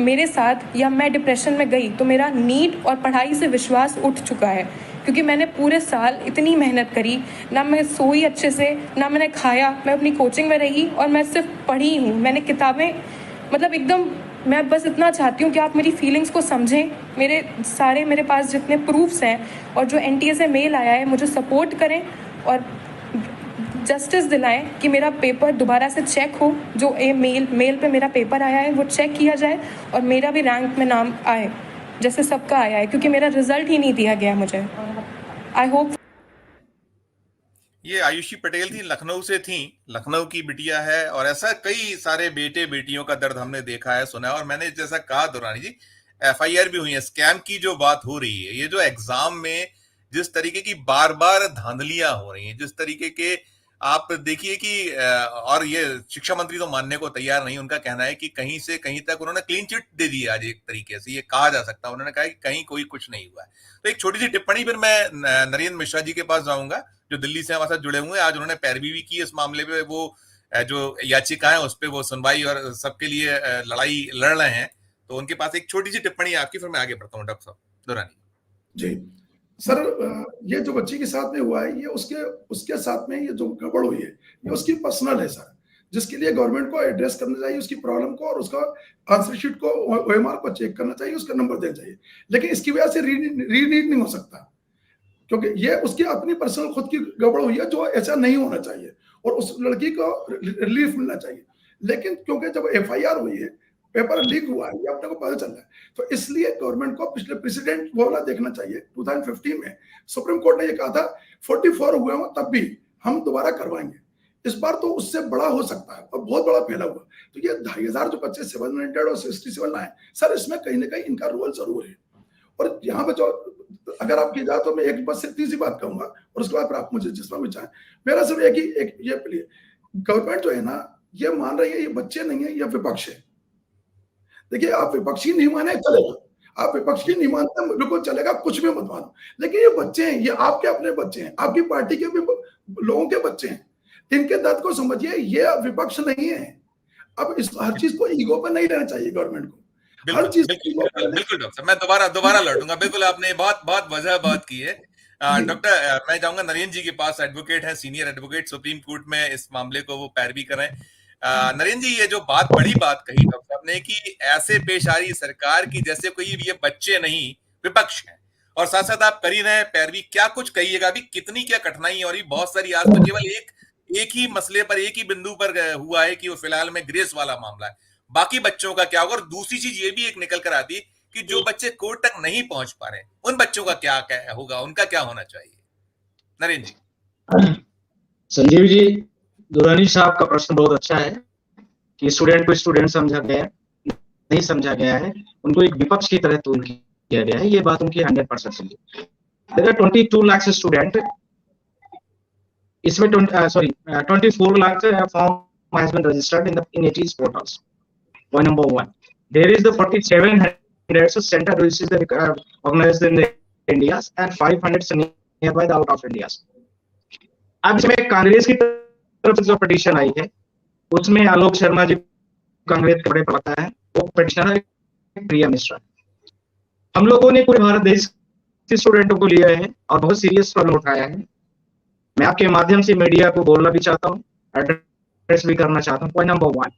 मेरे साथ या मैं डिप्रेशन में गई तो मेरा नीट और पढ़ाई से विश्वास उठ चुका है, क्योंकि मैंने पूरे साल इतनी मेहनत करी, ना मैं सोई अच्छे से, ना मैंने खाया, मैं अपनी कोचिंग में रही और मैं सिर्फ पढ़ी हूँ। मैंने किताबें, मतलब एकदम, मैं बस इतना चाहती हूँ कि आप मेरी फीलिंग्स को समझें। मेरे पास जितने प्रूफ्स हैं और जो एनटीए से मेल आया है, मुझे सपोर्ट करें और जस्टिस दिलाएं कि मेरा पेपर दोबारा से चेक हो। जो मेल पे मेरा पेपर आया है वो चेक किया जाए और मेरा भी रैंक में नाम आए जैसे सबका आया है, क्योंकि मेरा रिजल्ट ही नहीं दिया गया मुझे। I hope. ये आयुषी पटेल थी, लखनऊ से थी, लखनऊ की बिटिया है और ऐसा कई सारे बेटे बेटियों का दर्द हमने देखा है, सुना है। और मैंने जैसा कहा दुरानी जी, FIR भी हुई है। स्कैम की जो बात हो रही है, ये जो एग्जाम में जिस तरीके की बार बार धांधलियां हो रही हैं, जिस तरीके के, आप देखिए कि और ये शिक्षा मंत्री तो मानने को तैयार नहीं। उनका कहना है कि कहीं से कहीं तक उन्होंने क्लीन चिट दे दी आज, एक तरीके से ये कहा जा सकता है। उन्होंने कहा कि कहीं कोई कुछ नहीं हुआ है। तो एक छोटी सी टिप्पणी, फिर मैं नरेंद्र मिश्रा जी के पास जाऊंगा जो दिल्ली से हमारे साथ जुड़े हुए हैं। आज उन्होंने पैरवी भी की इस मामले पे, वो जो याचिका है उस पर वो सुनवाई और सबके लिए लड़ाई लड़ रहे हैं। तो उनके पास एक छोटी सी टिप्पणी आपकी, फिर मैं आगे बढ़ता हूँ। डॉक्टर साहब दुरानी जी सर, ये जो बच्ची के साथ में हुआ है, ये उसके साथ में ये जो गड़बड़ हुई है, ये उसकी पर्सनल है सर, जिसके लिए गवर्नमेंट को एड्रेस करना चाहिए उसकी प्रॉब्लम को और उसका आंसर शीट को, OMR को चेक करना चाहिए, उसका नंबर देना चाहिए। लेकिन इसकी वजह से रीनीट नहीं हो सकता, क्योंकि ये उसकी अपनी पर्सनल खुद की गड़बड़ हुई है, जो ऐसा नहीं होना चाहिए और उस लड़की को रिलीफ मिलना चाहिए। लेकिन क्योंकि जब FIR हुई है पेपर लीक हुआ है, ये अपने को पता चल रहा है। तो इसलिए गवर्नमेंट को पिछले प्रेसिडेंट वो वाला देखना चाहिए। 2015 में सुप्रीम कोर्ट ने ये कहा था 44 हुए हो तब भी हम दोबारा करवाएंगे। इस बार तो उससे बड़ा हो सकता है और बहुत बड़ा फैला हुआ। तो ये 2500 जो बच्चे 700 और 67 लाए सर, इसमें कहीं ना कहीं इनका रोल जरूर है। और यहाँ पे जो अगर आप की जाए तो मैं एक बस सिर्फ सी बात कहूंगा और उसके बाद फिर आप मुझे जिसमें भी चाहें। मेरा सिर्फ एक ये प्लीज, गवर्नमेंट जो है ना ये मान रही है ये बच्चे नहीं है, ये विपक्ष है। देखिए आप विपक्ष ही नहीं माने चलेगा, आप विपक्ष की नहीं मानते बिल्कुल चलेगा, कुछ भी मत मानो, लेकिन ये बच्चे हैं, ये आपके अपने बच्चे हैं, आपकी पार्टी के भी लोगों के बच्चे हैं। इनके दर्द को समझिए, ये विपक्ष नहीं है। अब इस हर चीज को ईगो पर नहीं लेना चाहिए गवर्नमेंट को, हर चीज बिल्कुल डॉक्टर, मैं दोबारा लौटूंगा। बिल्कुल आपने बहुत वजह बात की है। डॉक्टर मैं चाहूंगा नरेंद्र जी के पास, एडवोकेट है, सीनियर एडवोकेट सुप्रीम कोर्ट में, इस मामले को वो पैरवी कर रहे हैं। नरेंद्र जी, ये जो बड़ी बात कही डॉक्टर साहब ने कि ऐसे पेश आ रही सरकार की जैसे कोई ये बच्चे नहीं विपक्ष है, और साथ साथ आप कर ही रहे हैं पैरवी, क्या कुछ कहिएगा अभी कितनी क्या कठिनाई है। और ये बहुत सारी, आज तो केवल एक ही मसले पर, एक ही बिंदु पर हुआ है कि वो फिलहाल में ग्रेस वाला मामला है, बाकी बच्चों का क्या होगा। और दूसरी चीज ये भी एक निकल कर आती कि जो बच्चे कोर्ट तक नहीं पहुंच पा रहे उन बच्चों का क्या होगा, उनका क्या होना चाहिए। नरेंद्र जी। संजीव जी, दुरानी साहब का प्रश्न बहुत अच्छा है कि स्टूडेंट को स्टूडेंट समझा गया नहीं समझा गया है, उनको एक विपक्ष की तरह तूल किया गया है। ये बात उनकी 100% सही है। देयर आर 22 लाख स्टूडेंट, इसमें 24 lakh form has been registered in eighties portals. Point number 1. There is the 4700 center which is organized in the Indias and 500 nearby the out of Indias. अब इसमें कांग्रेस की तरफ से जो पिटीशन आई है उसमें आलोक शर्मा जी कांग्रेस के बड़े प्रवक्ता है, वो पिटीशनर प्रिया मिश्रा। हम लोगों ने पूरे भारत देश के स्टूडेंटों को लिया है और बहुत सीरियस प्रॉब्लम उठाया है। मैं आपके माध्यम से मीडिया को बोलना भी चाहता हूँ, एड्रेस भी करना चाहता हूँ। पॉइंट नंबर 1,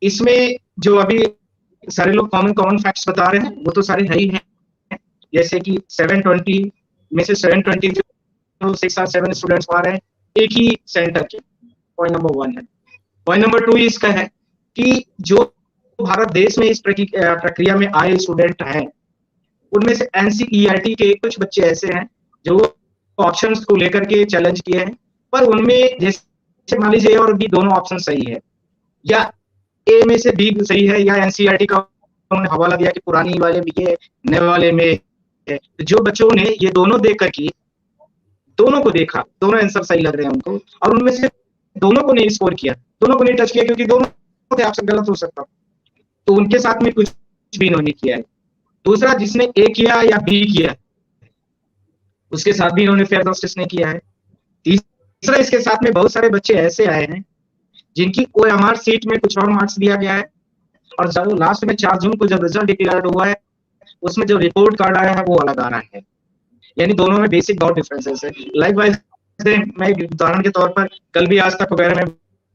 इसमें जो अभी सारे लोग कॉमन फैक्ट्स बता रहे हैं वो तो सारे है ही हैं, जैसे कि 720 में से 720 जो 6 और 7 स्टूडेंट्स आ रहे हैं एक ही सेंटर के। पॉइंट नंबर 1 है। पॉइंट नंबर 2 इसका है कि जो भारत देश में इस प्रक्रिया में आए स्टूडेंट हैं उनमें से NCERT के कुछ बच्चे ऐसे हैं जो ऑप्शंस को लेकर के चैलेंज किए हैं, पर उनमें जैसे मान लीजिए और भी दोनों ऑप्शन सही है या ए में से बी सही है, या NCERT का उन्होंने हवाला दिया कि पुरानी वाले में ये नए वाले में है। जो बच्चों ने ये दोनों देख कर की, दोनों को देखा, दोनों आंसर सही लग रहे हैं उनको, और उनमें से दोनों को नहीं स्कोर किया, दोनों को नहीं टच किया क्योंकि दोनों आपसे गलत हो सकता, तो उनके साथ में कुछ भी इन्होंने किया है। दूसरा, जिसने ए किया या बी किया उसके साथ भी इन्होंने फेयर जस्टिस नहीं किया है। तीसरा, इसके साथ में बहुत सारे बच्चे ऐसे आए हैं जिनकी OMR सीट में कुछ और मार्क्स दिया गया है, और जब लास्ट में 4 जून को जब रिजल्ट डिक्लेयर हुआ है उसमें जो रिपोर्ट कार्ड आया है वो अलग आ रहा है। यानी दोनों में बेसिक बहुत डिफरेंसेस है। लाइकवाइज मैं उदाहरण के तौर पर कल भी आज तक वगैरह में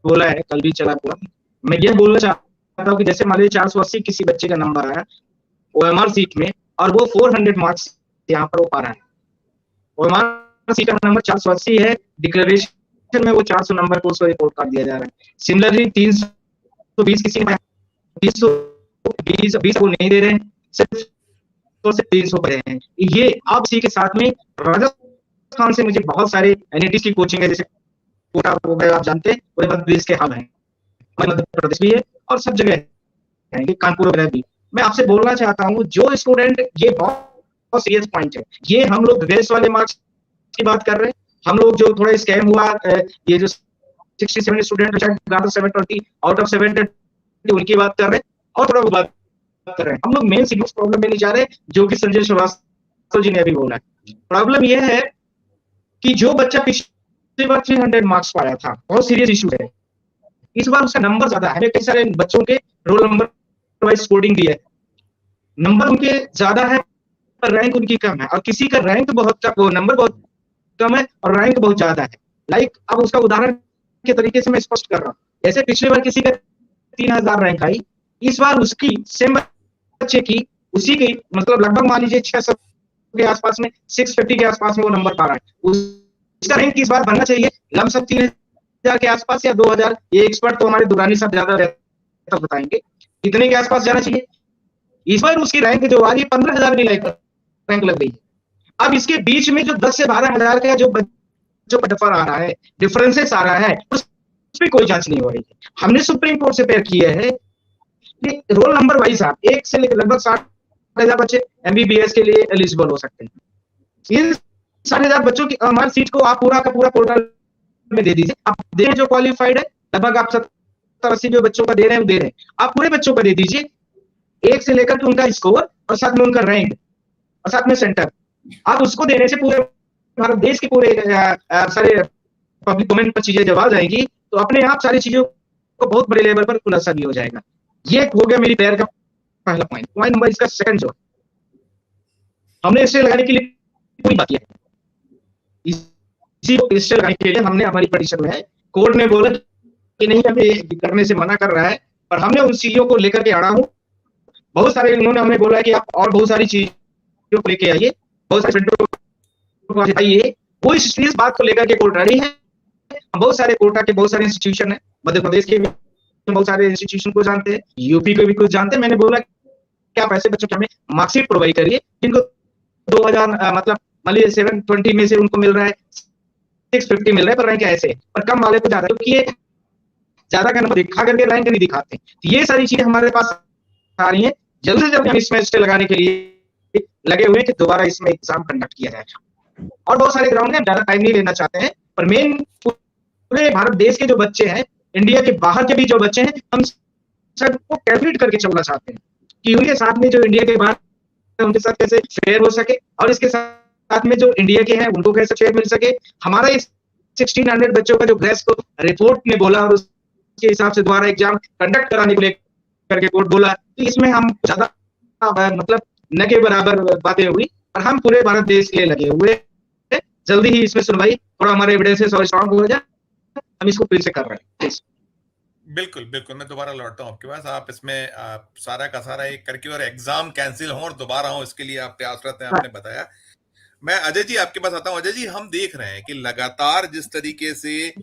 बोला है, कल भी चला पूरा, मैं ये बोलना चाहता हूँ कि जैसे मान लीजिए 480 किसी बच्चे का नंबर आया OMR सीट में और वो 400 मार्क्स यहाँ पर वो पा रहा है, OMR सीट का नंबर 480 है, डिक्लेरेशन में वो 400 नंबर को उसको रिपोर्ट कर दिया जा रहा है। सिमिलरली 320 किसी ने 320 को नहीं दे रहे हैं, सिर्फ 300 पर हैं। ये आप इसी के साथ में राजस्थान से मुझे बहुत सारे NITs की कोचिंग है, जैसे कोटा हो गए, आप जानते हैं पूरे मध्य प्रदेश के हब हैं, मध्य प्रदेश भी है और सब जगह है, कानपुर वगैरह भी। मैं आपसे बोलना चाहता हूँ जो स्टूडेंट, ये बहुत सीरियस पॉइंट है, ये हम लोग ग्रेस वाले मार्क्स की बात कर रहे हैं, हम लोग जो थोड़ा स्कैम हुआ, ये जो 67 स्टूडेंट 720 आउट ऑफ 720 उनकी बात कर रहे हैं, और थोड़ा वो बात कर रहे हैं, हम लोग मेन सीरियस प्रॉब्लम में नहीं जा रहे, जो कि संजय श्रीवास्तव जी ने अभी बोला है। प्रॉब्लम यह है कि जो बच्चा पिछली बार 300 मार्क्स पाया था, बहुत सीरियस इशू है, इस बार उसका नंबर ज्यादा है। कई सारे बच्चों के रोल नंबर वाइज स्कोरिंग दी है, नंबर उनके ज्यादा है पर रैंक उनकी कम है, और किसी का रैंक बहुत कम, वो नंबर बहुत कम है और रैंक बहुत ज्यादा है। लाइक अब उसका उदाहरण के तरीके से मैं स्पष्ट कर रहा हूँ, जैसे पिछली बार किसी का 3000 रैंक आई, इस बार उसकी सेम बच्चे की उसी की मतलब लगभग मान लीजिए 600 के आसपास में, 650 के आसपास में वो नंबर पा रहा है, उसका रैंक इस बार बनना चाहिए लमसम 3000 के आसपास या 2000। ये एक्सपर्ट तो हमारे दुरानी साहब ज्यादा बताएंगे, इतने के आसपास जाना चाहिए। इस बार उसकी रैंक जो आ गई 15,000 की रैंक लग गई। अब इसके बीच में जो 10 से 12,000 का जो बच्चों का डिफर आ रहा है, डिफरेंसेस आ रहा है, उस पर कोई जांच नहीं हो रही है। हमने सुप्रीम कोर्ट से पेश किया है कि रोल नंबर वाइज आप 1 से लेकर लगभग 60,000 बच्चे एमबीबीएस के लिए एलिजिबल हो सकते हैं। ये 60,000 बच्चों की हमारी सीट को आप पूरा का पूरा पोर्टल में दे दीजिए। आप दे जो क्वालिफाइड है, लगभग आप 70-80 जो बच्चों का दे रहे हैं, दे रहे हैं, आप पूरे बच्चों का दे दीजिए, 1 से लेकर के उनका स्कोर और साथ में उनका रैंक और साथ में सेंटर। आप उसको देने से पूरे भारत देश के पूरे सारे पब्लिक डोमेन पर चीजें जब आ जाएंगी तो अपने आप सारी चीजों को बहुत बड़े लेवल पर खुलासा भी हो जाएगा। ये हो गया मेरी पैर का पहला पॉइंट। पॉइंट नंबर इसका सेकंड जो हमने इसे लगाने के लिए पूरी बात किया है, इसी को क्रिस्टल लगाने के लिए हमने हमारी पिटीशन में है, कोर्ट ने बोला कि नहीं हमें करने से मना कर रहा है, पर हमने उन चीजों को लेकर के आना हूं। बहुत सारे उन्होंने हमें बोला है कि आप और बहुत सारी चीजों को लेके आइए, बहुत सारे आइए, वो इस बात को लेकर के कोर्ट रेडी है। बहुत सारे कोटा के बहुत सारे इंस्टीट्यूशन है, मध्य प्रदेश के बहुत सारे इंस्टीट्यूशन को जानते हैं, यूपी को भी कुछ जानते हैं। मैंने बोला कि आप ऐसे बच्चों को हमें मार्कशीट प्रोवाइड करिए जिनको 2000 मतलब मान लीजिए 720 में से उनको मिल रहा है 650 मिल रहा है, पर रैंक ऐसे पर कम वाले को ज्यादा, क्योंकि ये ज्यादा का नंबर दिखा करके रैंक नहीं दिखाते। ये सारी चीजें हमारे पास आ रही है। जल्द से जल्द हम इसमें स्टे लगाने के लिए लगे हुए हैं कि दोबारा इसमें एग्जाम कंडक्ट किया जाएगा। और बहुत सारे ग्राउंड है, ज्यादा टाइम नहीं लेना चाहते हैं, पर मेन पूरे भारत देश के जो बच्चे हैं, इंडिया के बाहर के भी जो बच्चे हैं, हम सबको कैलकुलेट करके चलना चाहते हैं कि उनके साथ में जो इंडिया के बाहर उनके साथ कैसे फेयर हो सके, और इसके साथ में जो इंडिया के हैं उनको कैसे फेयर मिल सके। हमारा इस 1600 बच्चों का जो ग्रेस को रिपोर्ट ने बोला और उसके हिसाब से दोबारा एग्जाम कंडक्ट कराने के लिए करके कोर्ट बोला, तो इसमें हम ज्यादा मतलब न के बराबर बातें हुई, और हम पूरे भारत देश के लिए लगे हुए। जल्दी ही इसमें सुनवाई, थोड़ा हमारे एविडेंसेस और स्ट्रांग हो जाए, हम इसको फिर से कर रहे हैं। बिल्कुल बिल्कुल, मैं दोबारा लौटता हूँ आपके पास। आप इसमें सारा का सारा एक करके और एग्जाम कैंसिल हो और दोबारा हो, इसके लिए आप प्रयासरत हैं, आपने बताया। मैं अजय जी आपके पास आता हूँ। अजय जी, हम देख रहे हैं कि लगातार जिस तरीके से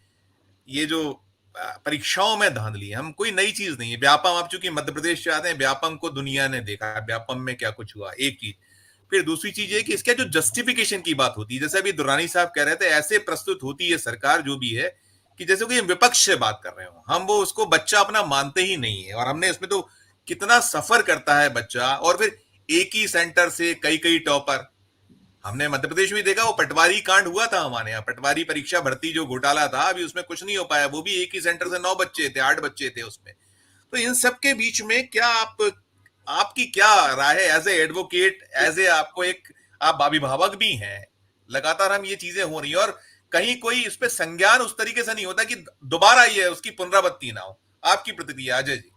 ये जो परीक्षाओं में धांधली है, हम कोई नई चीज नहीं है। व्यापम, आप चूंकि मध्य प्रदेश से आते हैं, व्यापम को दुनिया ने देखा है, व्यापम में क्या कुछ हुआ, एक चीज। फिर दूसरी चीज है कि इसका जो जस्टिफिकेशन की बात होती है, जैसे अभी दुरानी साहब कह रहे थे, ऐसे प्रस्तुत होती है सरकार जो भी है कि जैसे कोई विपक्ष से बात कर रहे हो, हम वो उसको बच्चा अपना मानते ही नहीं है। और हमने इसमें तो कितना सफर करता है बच्चा, और फिर एक ही सेंटर से कई कई टॉपर। हमने मध्य प्रदेश में देखा, वो पटवारी कांड हुआ था हमारे यहाँ, पटवारी परीक्षा भर्ती जो घोटाला था, अभी उसमें कुछ नहीं हो पाया। वो भी एक ही सेंटर से 9 बच्चे थे, 8 बच्चे थे उसमें। तो इन सब के बीच में क्या आपकी क्या राय है as a advocate, as a आपको एक आप अभिभावक भी हैं, लगातार हम ये चीजें हो रही है और कहीं कोई इस पे संज्ञान उस तरीके से नहीं होता कि दोबारा ये उसकी पुनरावृत्ति ना हो। आपकी प्रतिक्रिया अजय जी।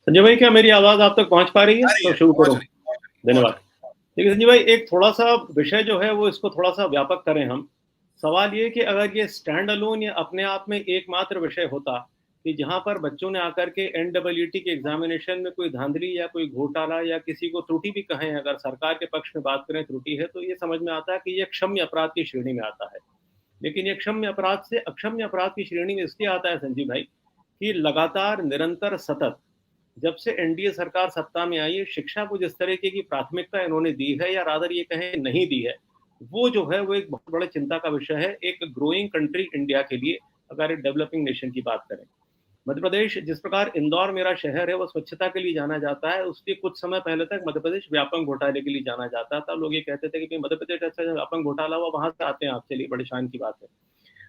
संजय भाई, क्या मेरी आवाज आप तक पहुंच पा रही है? तो शुरू करो। धन्यवाद। देखिए संजय भाई, एक थोड़ा सा विषय जो है वो इसको थोड़ा सा व्यापक करें हम। सवाल ये कि अगर ये स्टैंड अलोन या अपने आप में एकमात्र विषय होता कि जहां पर बच्चों ने आकर के NEET के एग्जामिनेशन में कोई धांधली या कोई घोटाला या किसी को त्रुटि भी कहें, अगर सरकार के पक्ष में बात करें त्रुटि है, तो ये समझ में आता है कि ये क्षम्य अपराध की श्रेणी में आता है। लेकिन ये क्षम्य अपराध से अक्षम्य अपराध की श्रेणी में इसलिए आता है संजीव भाई कि लगातार निरंतर सतत जब से NDA सरकार सत्ता में आई है, शिक्षा को जिस तरीके की प्राथमिकता इन्होंने दी है, या रादर ये कहें नहीं दी है, वो जो है वो एक बहुत बड़े चिंता का विषय है एक ग्रोइंग कंट्री इंडिया के लिए, अगर एक डेवलपिंग नेशन की बात करें। मध्य प्रदेश, जिस प्रकार इंदौर मेरा शहर है वो स्वच्छता के लिए जाना जाता है, उसके कुछ समय पहले तक मध्य प्रदेश व्यापम घोटाले के लिए जाना जाता था। लोग ये कहते थे कि मध्य प्रदेश ऐसा व्यापम घोटाला हुआ, वहां से आते हैं आप, चलिए बड़ी शान की बात है।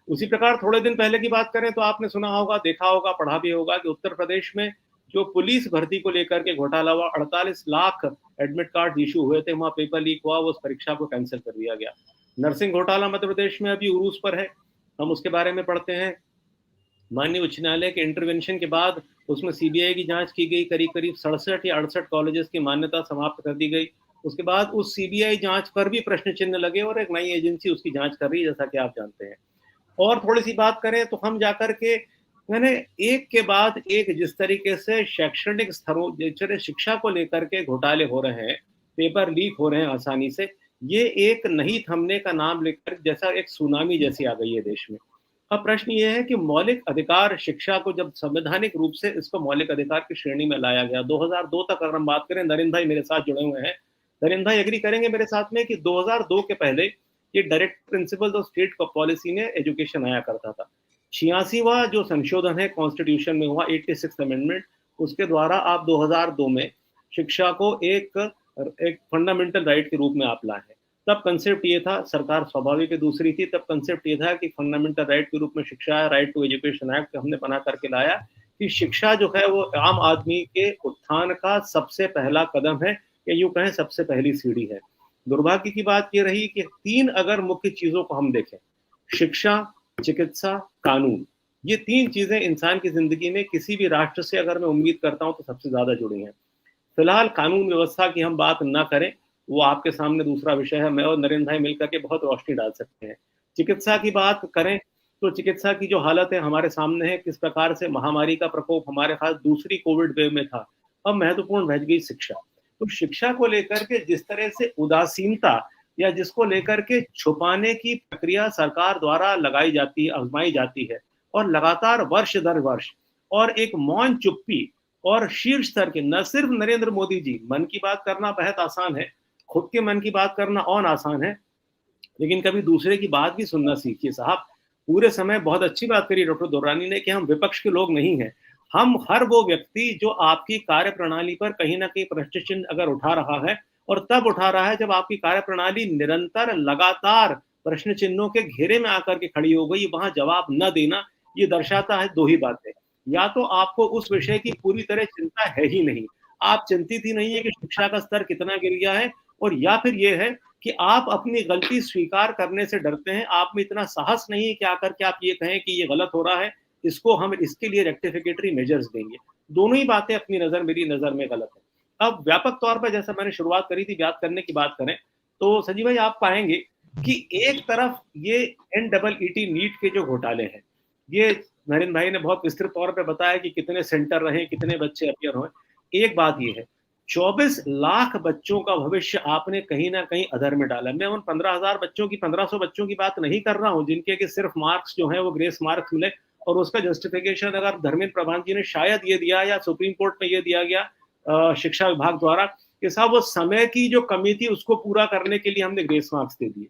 उसी प्रकार थोड़े दिन पहले की बात करें तो आपने सुना होगा, देखा होगा, पढ़ा भी होगा कि उत्तर प्रदेश में जो पुलिस भर्ती को लेकर के घोटाला हुआ, 48 लाख एडमिट कार्ड इशू हुए थे, वहां पेपर लीक हुआ, वो उस परीक्षा को कैंसिल कर दिया गया। नर्सिंग घोटाला मध्य प्रदेश में अभी उरूज पर है, हम उसके बारे में पढ़ते हैं। माननीय उच्च न्यायालय के इंटरवेंशन के बाद उसमें CBI की जांच की गई, करीब करीब 67 या 68 कॉलेजेस की मान्यता समाप्त कर दी गई। उसके बाद उस CBI जांच पर भी प्रश्न चिन्ह लगे और एक नई एजेंसी उसकी जांच कर रही है, जैसा कि आप जानते हैं। और थोड़ी सी बात करें तो हम जाकर के मैंने एक के बाद एक जिस तरीके से शैक्षणिक स्तरों, जैसे शिक्षा को लेकर के घोटाले हो रहे हैं, पेपर लीक हो रहे हैं आसानी से, ये एक नहीं थमने का नाम लेकर जैसा एक सुनामी जैसी आ गई है देश में। अब प्रश्न ये है कि मौलिक अधिकार शिक्षा को जब संवैधानिक रूप से इसको मौलिक अधिकार की श्रेणी में लाया गया 2002 तक, अगर हम बात करें, नरेंद्र भाई मेरे साथ जुड़े हुए हैं, नरेंद्र भाई एग्री करेंगे मेरे साथ में कि 2002 के पहले ये direct principles of state policy में एजुकेशन आया करता था। 86वां जो संशोधन है कॉन्स्टिट्यूशन में हुआ, 86th अमेंडमेंट, उसके द्वारा आप 2002 में शिक्षा को एक फंडामेंटल राइट के रूप में आप लाए हैं। तब कंसेप्ट ये था, सरकार स्वाभाविक दूसरी थी, तब कंसेप्ट ये था कि फंडामेंटल राइट के रूप में शिक्षा, राइट टू एजुकेशन एक्ट हमने बना करके लाया कि शिक्षा जो है वो आम आदमी के उत्थान का सबसे पहला कदम है, या यूं कहें सबसे पहली सीढ़ी है। दुर्भाग्य की बात ये रही कि 3 अगर मुख्य चीजों को हम देखें, शिक्षा, चिकित्सा, कानून, ये 3 चीजें इंसान की जिंदगी में किसी भी राष्ट्र से अगर मैं उम्मीद करता हूं तो सबसे ज्यादा जुड़ी हैं। फिलहाल कानून व्यवस्था की हम बात ना करें, वो आपके सामने दूसरा विषय है, मैं और नरेंद्र भाई मिलकर के बहुत रोशनी डाल सकते हैं। चिकित्सा की बात करें तो चिकित्सा की जो हालत है हमारे सामने है, किस प्रकार से महामारी का प्रकोप हमारे खास दूसरी कोविड वेव में था, अब महत्वपूर्ण रह गई शिक्षा। तो शिक्षा को लेकर के जिस तरह से उदासीनता या जिसको लेकर के छुपाने की प्रक्रिया सरकार द्वारा लगाई जाती है, आजमाई जाती है, और लगातार वर्ष दर वर्ष, और एक मौन चुप्पी, और शीर्ष स्तर के न सिर्फ नरेंद्र मोदी जी, मन की बात करना बेहद आसान है, खुद के मन की बात करना और आसान है, लेकिन कभी दूसरे की बात भी सुनना सीखिए साहब। पूरे समय बहुत अच्छी बात करी डॉक्टर दुर्रानी ने कि हम विपक्ष के लोग नहीं हैं, हम हर वो व्यक्ति जो आपकी कार्य प्रणाली पर कहीं ना कहीं प्रश्न चिन्ह अगर उठा रहा है, और तब उठा रहा है जब आपकी कार्य प्रणाली निरंतर लगातार प्रश्न चिन्हों के घेरे में आकर के खड़ी हो गई, वहां जवाब न देना, ये दर्शाता है 2 ही बातें। या तो आपको उस विषय की पूरी तरह चिंता है ही नहीं, आप चिंतित ही नहीं है कि शिक्षा का स्तर कितना गिर गया है, और या फिर ये है कि आप अपनी गलती स्वीकार करने से डरते हैं, आप में इतना साहस नहीं है कि आकर के आप ये कहें कि ये गलत हो रहा है, इसको हम इसके लिए रेक्टिफिकेटरी मेजर्स देंगे। दोनों ही बातें अपनी नजर, मेरी नजर में गलत है। अब व्यापक तौर पर जैसा मैंने शुरुआत करी थी बात करने की बात करें तो संजीव भाई आप पाएंगे कि एक तरफ ये NEET नीट के जो घोटाले हैं, ये नरेंद्र भाई ने बहुत विस्तृत तौर पे बताया कि कितने सेंटर रहे, कितने बच्चे अपियर हुए। एक बात ये है, 24 लाख बच्चों का भविष्य आपने कहीं ना कहीं अधर में डाला। मैं उन 15,000 बच्चों की, 1500 बच्चों की बात नहीं कर रहा हूं जिनके कि सिर्फ मार्क्स जो है वो ग्रेस मार्क्स मिले, और उसका जस्टिफिकेशन अगर धर्मेंद्र प्रधान जी ने शायद ये दिया या सुप्रीम कोर्ट में ये दिया गया शिक्षा विभाग द्वारा कि साहब वो समय की जो कमी थी उसको पूरा करने के लिए हमने ग्रेस मार्क्स दे दिए।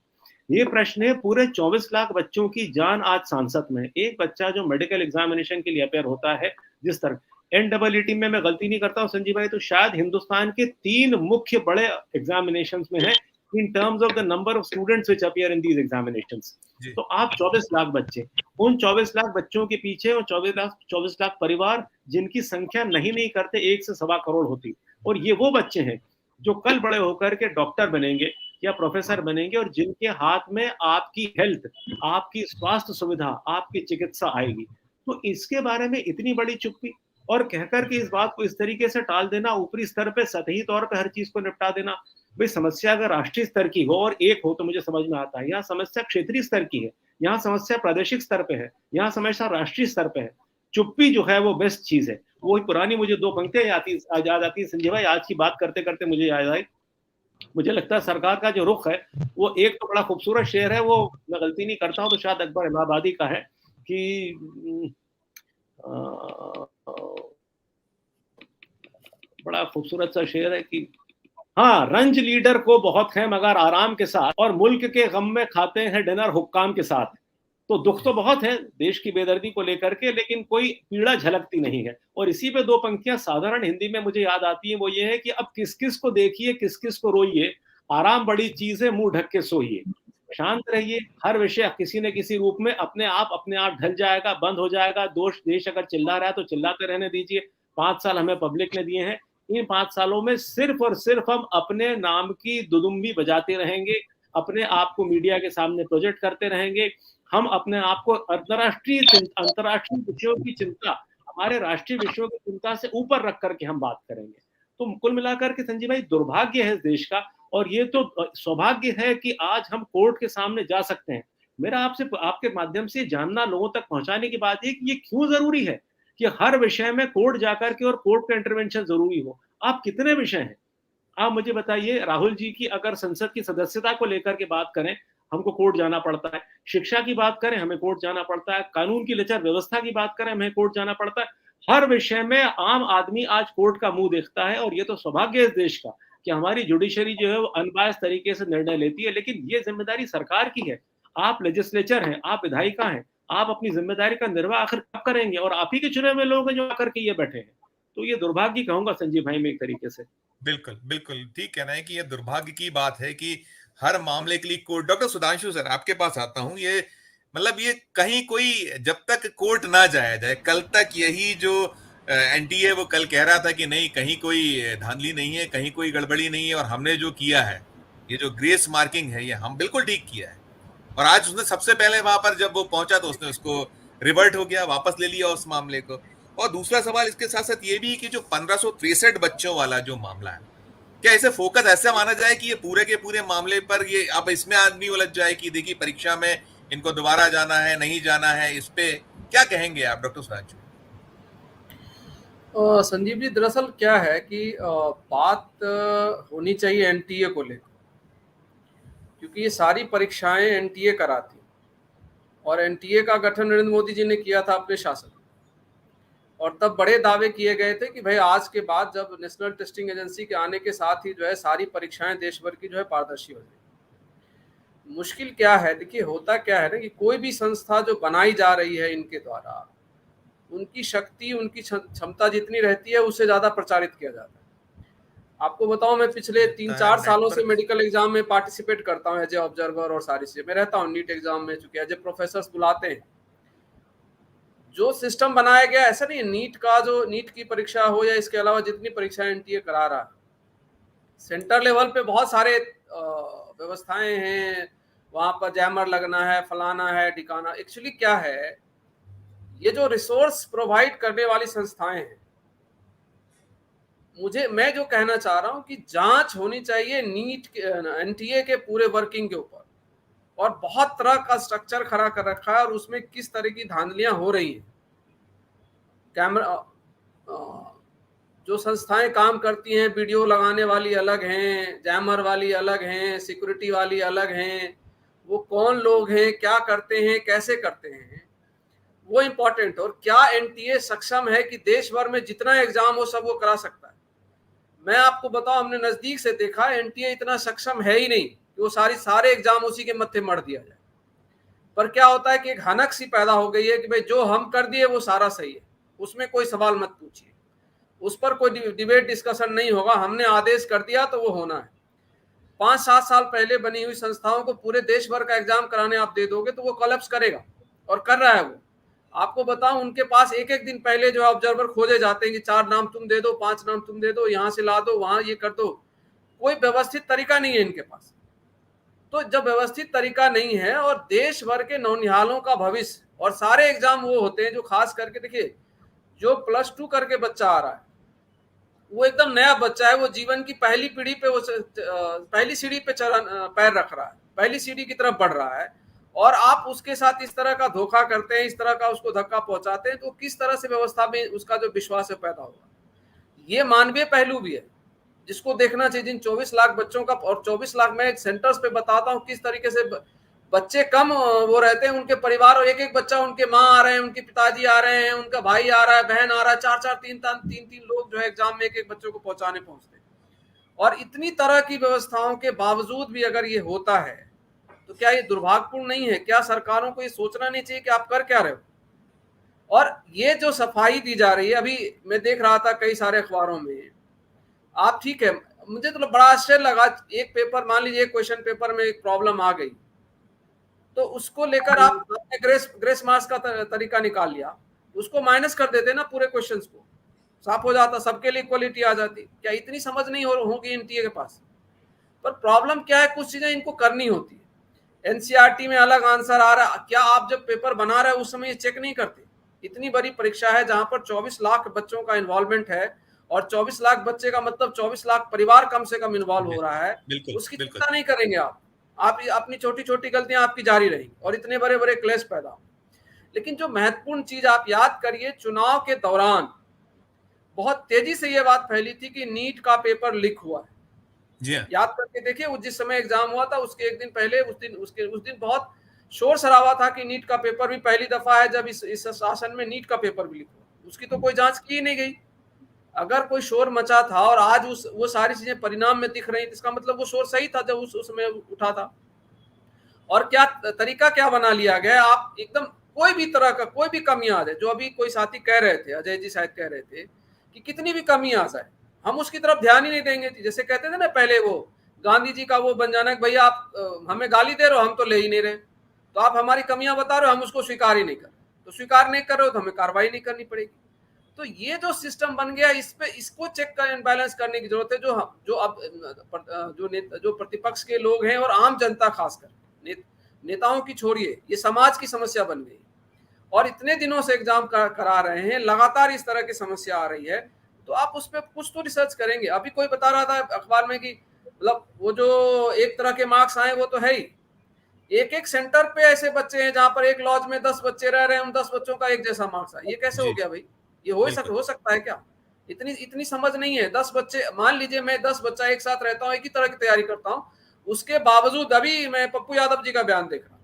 ये प्रश्न है, पूरे 24 लाख बच्चों की जान आज सांसद में। एक बच्चा जो मेडिकल एग्जामिनेशन के लिए अपेयर होता है, जिस तरह NEET में मैं गलती नहीं करता हूँ संजीव भाई, तो शायद हिंदुस्तान के 3 मुख्य बड़े एग्जामिनेशंस में है in terms of the number of students which appear in these examinations. तो आप 24 लाख बच्चे, उन 24 लाख बच्चों के पीछे और 24 लाख परिवार जिनकी संख्या नहीं करते 1 से 1.25 करोड़ होती, और ये वो बच्चे हैं जो कल बड़े होकर के डॉक्टर बनेंगे या प्रोफेसर बनेंगे, और जिनके हाथ में आपकी हेल्थ, आपकी स्वास्थ्य सुविधा, आपकी चिकित्सा आएगी। तो इसके बारे में इतनी बड़ी चुप्पी, और कहकर के इस बात को इस तरीके से टाल देना, ऊपरी स्तर पे सतही तौर पे हर चीज को निपटा देना। भाई समस्या अगर राष्ट्रीय स्तर की हो और एक हो तो मुझे समझ में आता है, यहाँ समस्या क्षेत्रीय स्तर की है, यहाँ समस्या प्रादेशिक स्तर पे है, यहाँ समस्या राष्ट्रीय स्तर पे है। चुप्पी जो है वो बेस्ट चीज है। वही पुरानी मुझे 2 पंक्तियां याद आती है संजय भाई, आज की बात करते करते मुझे याद आई। मुझे लगता है सरकार का जो रुख है वो, एक तो बड़ा खूबसूरत शेर है, वो मैं गलती नहीं करता हूँ तो शायद अकबर इलाहाबादी का है कि बड़ा खूबसूरत सा शेर है कि हाँ, रंज लीडर को बहुत है मगर आराम के साथ, और मुल्क के गम में खाते हैं डिनर हुक्काम के साथ। तो दुख तो बहुत है देश की बेदर्दी को लेकर के, लेकिन कोई पीड़ा झलकती नहीं है। और इसी पे 2 पंक्तियां साधारण हिंदी में मुझे याद आती हैं, वो ये है कि अब किस किस को देखिए, किस किस को रोइए, आराम बड़ी चीज है, मुंह ढक के सोइए, शांत रहिए, हर विषय किसी न किसी रूप में अपने आप ढल जाएगा, बंद हो जाएगा। देश अगर चिल्ला रहा है तो चिल्लाते रहने दीजिए। 5 साल हमें पब्लिक ने दिए हैं, इन 5 सालों में सिर्फ और सिर्फ हम अपने नाम की दुदुम्बी बजाते रहेंगे, अपने आप को मीडिया के सामने प्रोजेक्ट करते रहेंगे। हम अपने आप को अंतर्राष्ट्रीय विषयों की चिंता, हमारे राष्ट्रीय विषयों की चिंता से ऊपर रख करके हम बात करेंगे। तो कुल मिलाकर के संजीव भाई दुर्भाग्य है इस देश का, और ये तो सौभाग्य है कि आज हम कोर्ट के सामने जा सकते हैं। मेरा आपसे, आपके माध्यम से जानना, लोगों तक पहुंचाने की बात है कि ये क्यों जरूरी है कि हर विषय में कोर्ट जाकर के और कोर्ट का इंटरवेंशन जरूरी हो। आप कितने विषय हैं, आप मुझे बताइए। राहुल जी की अगर संसद की सदस्यता को लेकर के बात करें, हमको कोर्ट जाना पड़ता है। शिक्षा की बात करें, हमें कोर्ट जाना पड़ता है। कानून की लचर व्यवस्था की बात करें, हमें कोर्ट जाना पड़ता है। हर विषय में आम आदमी आज कोर्ट का मुंह देखता है, और ये तो सौभाग्य है इस देश का कि हमारी जुडिशरी जो है वो अनबायस्ड तरीके से निर्णय लेती है। लेकिन ये जिम्मेदारी सरकार की है। आप लेजिस्लेचर हैं, आप विधायिका हैं, आप अपनी जिम्मेदारी का निर्वाह आखिर कब करेंगे? और आप ही के चुने हुए लोग हैं जो आकर के ये बैठे हैं। तो ये दुर्भाग्य कहूंगा संजीव भाई मैं एक तरीके से। बिल्कुल बिल्कुल ठीक कहना है कि यह दुर्भाग्य की बात है कि हर मामले के लिए कोर्ट। डॉक्टर सुधांशु सर, आपके पास आता हूं। ये मतलब ये कहीं कोई जब तक कोर्ट ना जाया जाए, कल तक यही जो एनटीए वो कल कह रहा था कि नहीं, कहीं कोई धांधली नहीं है, कहीं कोई गड़बड़ी नहीं है, और हमने जो किया है, ये जो ग्रेस मार्किंग है, ये हम बिल्कुल ठीक किया है। और आज उसने सबसे पहले वहां पर जब वो पहुंचा तो उसने उसको रिवर्ट हो गया, वापस ले लिया उस मामले को। और दूसरा सवाल इसके साथ साथ ये भी कि जो 1563 बच्चों वाला जो मामला है, क्या इसे फोकस ऐसे माना जाए कि ये पूरे के पूरे मामले पर ये अब इसमें आदमी उलझ जाए कि देखिए परीक्षा में इनको दोबारा जाना है, नहीं जाना है? इस पे क्या कहेंगे आप डॉक्टर सुधांशु? संजीव जी, दरअसल क्या है कि बात होनी चाहिए एनटीए को लेकर, क्योंकि ये सारी परीक्षाएं एनटीए कराती, और एनटीए का गठन नरेंद्र मोदी जी ने किया था अपने शासन, और तब बड़े दावे किए गए थे कि भाई आज के बाद जब नेशनल टेस्टिंग एजेंसी के आने के साथ ही जो है सारी परीक्षाएं देश भर की जो है पारदर्शी हो जाएगी। मुश्किल क्या है, देखिए होता क्या है ना कि कोई भी संस्था जो बनाई जा रही है इनके द्वारा, उनकी शक्ति, उनकी क्षमता जितनी रहती है उससे ज्यादा प्रचारित किया जाता है। आपको बताऊं, मैं पिछले 3-4 सालों से मेडिकल एग्जाम में पार्टिसिपेट करता हूं एज ए ऑब्जर्वर, और सारी चीजें मैं रहता हूं नीट एग्जाम में, चूंकि एज ए प्रोफेसर बुलाते हैं। जो सिस्टम बनाया गया, ऐसा नहीं, नीट का जो नीट की परीक्षा हो या इसके अलावा जितनी परीक्षाएं एनटीए करा रहा है, सेंटर लेवल पे बहुत सारे व्यवस्थाएं हैं, वहां पर जैमर लगना है, फलाना है, ठिकाना। एक्चुअली क्या है, ये जो रिसोर्स प्रोवाइड करने वाली संस्थाएं हैं, मैं जो कहना चाह रहा हूं कि जांच होनी चाहिए नीट के, एनटीए के पूरे वर्किंग के ऊपर, और बहुत तरह का स्ट्रक्चर खड़ा कर रखा है, और उसमें किस तरह की धांधलियां हो रही हैं। कैमरा, जो संस्थाएं काम करती हैं, वीडियो लगाने वाली अलग हैं, जैमर वाली अलग हैं, सिक्योरिटी वाली अलग हैं, वो कौन लोग हैं, क्या करते हैं, कैसे करते हैं, वो इम्पोर्टेंट। और क्या एनटीए सक्षम है कि देश भर में जितना एग्जाम हो सब वो करा सकता है? मैं आपको बताऊं, हमने नजदीक से देखा, एनटीए इतना सक्षम है ही नहीं कि वो सारे एग्जाम उसी के मत्थे मर दिया जाए। पर क्या होता है कि एक हनक सी पैदा हो गई है कि भाई जो हम कर दिए वो सारा सही है, उसमें कोई सवाल मत पूछिए, उस पर कोई डिबेट डिस्कशन नहीं होगा, हमने आदेश कर दिया तो वो होना है। 5-7 साल पहले बनी हुई संस्थाओं को पूरे देश भर का एग्जाम कराने आप दे दोगे तो वो कोलैप्स करेगा, और कर रहा है वो। आपको बताऊं, उनके पास एक दिन पहले जो ऑब्जर्वर खोजे जाते हैं कि 4 नाम तुम दे दो, 5 नाम तुम दे दो, यहां से ला दो, वहां ये कर दो। कोई व्यवस्थित तरीका नहीं है इनके पास। तो जब व्यवस्थित तरीका नहीं है, और देश भर के नौनिहालों का भविष्य, और सारे एग्जाम वो होते हैं जो खास करके, देखिए जो +2 करके बच्चा आ रहा है, वो एकदम नया बच्चा है, वो जीवन की पहली पीढ़ी पे, वो पहली सीढ़ी पे पैर रख रहा है, पहली सीढ़ी की तरफ बढ़ रहा है, और आप उसके साथ इस तरह का धोखा करते हैं, इस तरह का उसको धक्का पहुंचाते हैं, तो किस तरह से व्यवस्था में उसका जो विश्वास है पैदा होगा। ये मानवीय पहलू भी है जिसको देखना चाहिए। जिन 24 लाख बच्चों का, और 24 लाख मैं सेंटर्स पे बताता हूँ किस तरीके से बच्चे कम वो रहते हैं, उनके परिवार, और एक बच्चा, उनके माँ आ रहे हैं, उनके पिताजी आ रहे हैं, उनका भाई आ रहा है, बहन आ रहा है, 4-4, 3-3 लोग जो है एग्जाम में एक बच्चों को पहुंचते हैं। और इतनी तरह की व्यवस्थाओं के बावजूद भी अगर ये होता है तो क्या ये दुर्भाग्यपूर्ण नहीं है? क्या सरकारों को ये सोचना नहीं चाहिए कि आप कर क्या रहे हो? और ये जो सफाई दी जा रही है, अभी मैं देख रहा था कई सारे अखबारों में, आप ठीक है, मुझे तो बड़ा आश्चर्य लगा, एक पेपर, मान लीजिए क्वेश्चन पेपर में एक प्रॉब्लम आ गई, तो उसको लेकर आपने ग्रेस मार्क्स का तरीका निकाल लिया, उसको माइनस कर देते ना पूरे क्वेश्चंस को, साफ हो जाता, सबके लिए इक्वलिटी आ जाती। क्या इतनी समझ नहीं होगी एनटीए के पास? पर प्रॉब्लम क्या है, कुछ चीजें इनको करनी होती है। एनसीईआरटी में अलग आंसर आ रहा है, क्या आप जब पेपर बना रहे हो उस समय ये चेक नहीं करते? इतनी बड़ी परीक्षा है जहां पर 24 लाख बच्चों का इन्वॉल्वमेंट है, और 24 लाख बच्चे का मतलब 24 लाख परिवार कम से कम इन्वॉल्व हो रहा है, उसकी चिंता नहीं करेंगे आप अपनी छोटी छोटी गलतियां आपकी जारी रहेंगी, और इतने बड़े बड़े क्लेश पैदा हो। लेकिन जो महत्वपूर्ण चीज आप याद करिए, चुनाव के दौरान बहुत तेजी से ये बात फैली थी कि नीट का पेपर लीक हुआ है, जी हाँ। याद करके देखिए, वो जिस समय एग्जाम हुआ था उसके एक दिन पहले, उस दिन बहुत शोर शराबा था कि नीट का पेपर भी पहली दफा है जब इस शासन में नीट का पेपर भी लीक हुआ, उसकी तो कोई जांच की ही नहीं गई। अगर कोई शोर मचा था और आज वो सारी चीजें परिणाम में दिख रही, इसका मतलब वो शोर सही था जब उस समय उठा था। और क्या तरीका क्या बना लिया गया, आप एकदम कोई भी तरह का कोई भी कमी आ जाए, जो अभी कोई साथी कह रहे थे, अजय जी शायद कह रहे थे कि कितनी भी कमी आ जाए हम उसकी तरफ ध्यान ही नहीं देंगे। जैसे कहते थे ना पहले, वो गांधी जी का वो बन जाना कि भैया आप हमें गाली दे रहे हो, हम तो ले ही नहीं रहे, तो आप हमारी कमियां बता रहे हो, हम उसको स्वीकार ही नहीं कर रहे, तो स्वीकार नहीं कर रहे हो तो हमें कार्रवाई नहीं करनी पड़ेगी। तो ये जो सिस्टम बन गया, इस पे इसको चेक एंड बैलेंस करने की जरूरत है। जो प्रतिपक्ष के लोग हैं और आम जनता खासकर, नेताओं की छोड़िए, ये समाज की समस्या बन गई। और इतने दिनों से एग्जाम करा रहे हैं, लगातार इस तरह की समस्या आ रही है, तो आप उस पर कुछ तो रिसर्च करेंगे। अभी कोई बता रहा था अखबार में कि मतलब वो जो एक तरह के मार्क्स आए वो तो है ही, एक सेंटर पे ऐसे बच्चे हैं जहां पर एक लॉज में 10 बच्चे रह रहे हैं, उन 10 बच्चों का एक जैसा मार्क्स है। ये कैसे हो गया भाई? ये हो सकता है क्या? इतनी समझ नहीं है। 10 बच्चे, मान लीजिए मैं 10 बच्चा एक साथ रहता हूँ, एक ही तरह की तैयारी करता हूँ, उसके बावजूद अभी मैं पप्पू यादव जी का बयान देख रहा हूँ,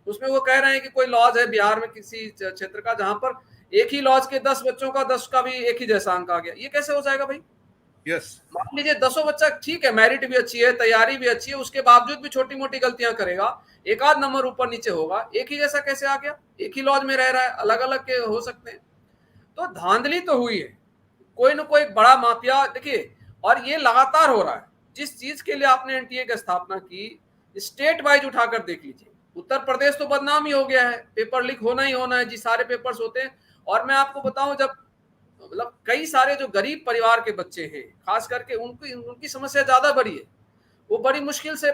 उसमें वो कह रहे हैं कि कोई लॉज है बिहार में किसी क्षेत्र का जहां पर एक ही लॉज के 10 बच्चों का 10 का भी एक ही जैसा अंक आ गया। ये कैसे हो जाएगा भाई? यस, मान लीजिए 10 बच्चा, ठीक है, मेरिट भी अच्छी है, तैयारी भी अच्छी है, उसके बावजूद भी छोटी मोटी गलतियां करेगा, एक आध नंबर ऊपर नीचे होगा, एक ही जैसा कैसे आ गया? एक ही लॉज में रह रहा है, अलग अलग के हो सकते हैं। तो धांधली तो हुई है, कोई ना कोई बड़ा माफिया देखिए, और ये लगातार हो रहा है। जिस चीज के लिए आपने एनटीए की स्थापना की, स्टेट वाइज उठाकर देख लीजिए। उत्तर प्रदेश तो बदनाम ही हो गया है, पेपर लीक होना ही होना है जी, सारे पेपर्स होते हैं। और मैं आपको बताऊं, जब मतलब कई सारे जो गरीब परिवार के बच्चे हैं, खास करके उनकी समस्या ज्यादा बड़ी है। वो बड़ी मुश्किल से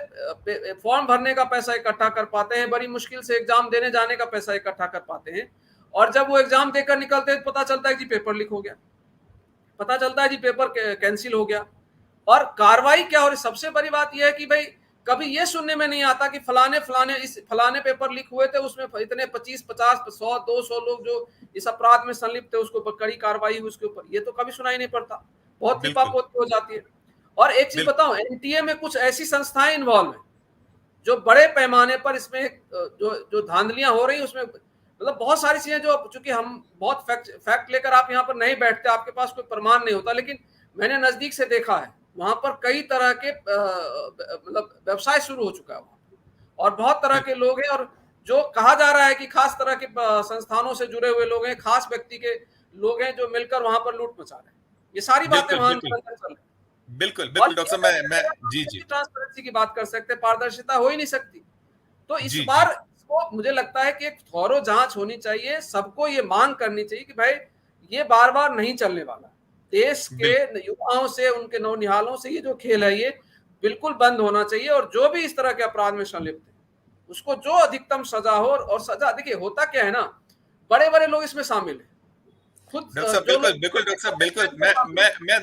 फॉर्म भरने का पैसा इकट्ठा कर पाते हैं, बड़ी मुश्किल से एग्जाम देने जाने का पैसा इकट्ठा कर पाते हैं, और जब वो एग्जाम देकर निकलते हैं तो पता चलता है कि पेपर लीक हो गया, पता चलता है जी पेपर कैंसिल हो गया। और कार्रवाई क्या? और सबसे बड़ी बात यह है कि भाई कभी ये सुनने में नहीं आता कि फलाने पेपर लीक हुए थे, उसमें इतने 25, 50, 100, 200 लोग जो इस अपराध में संलिप्त थे, उसको कड़ी कार्रवाई हुई उसके ऊपर। ये तो कभी सुनाई नहीं पड़ता, बहुत लिपापोती हो जाती है। और एक चीज बताऊं, एनटीए में कुछ ऐसी संस्थाएं इन्वॉल्व हैं जो बड़े पैमाने पर इसमें जो धांधलियां हो रही, उसमें मतलब बहुत सारी चीजें जो, चूंकि हम बहुत फैक्ट लेकर आप यहाँ पर नहीं बैठते, आपके पास कोई प्रमाण नहीं होता, लेकिन मैंने नजदीक से देखा है, वहां पर कई तरह के मतलब व्यवसाय शुरू हो चुका है वहां, और बहुत तरह के लोग हैं, और जो कहा जा रहा है कि खास तरह के संस्थानों से जुड़े हुए लोग हैं, खास व्यक्ति के लोग हैं जो मिलकर वहां पर लूट मचा रहे हैं। ये सारी बातें वहां निरंतर चल रही। बिल्कुल डॉक्टर साहब, मैं जी ट्रांसपेरेंसी की बात कर सकते, पारदर्शिता हो ही नहीं सकती। तो इस बार मुझे लगता है कि एक थॉरो जांच होनी चाहिए, सबको ये मांग करनी चाहिए कि भाई ये बार बार नहीं चलने वाला। देश के युवाओं से, उनके नौनिहालों से ये जो खेल है ये बिल्कुल बंद होना चाहिए, और जो भी इस तरह के अपराध में संलिप्त है उसको जो अधिकतम सजा हो। और सजा देखिए होता क्या है ना, बड़े बड़े लोग इसमें शामिल है खुद। डॉक्टर साहब बिल्कुल डॉक्टर साहब बिल्कुल,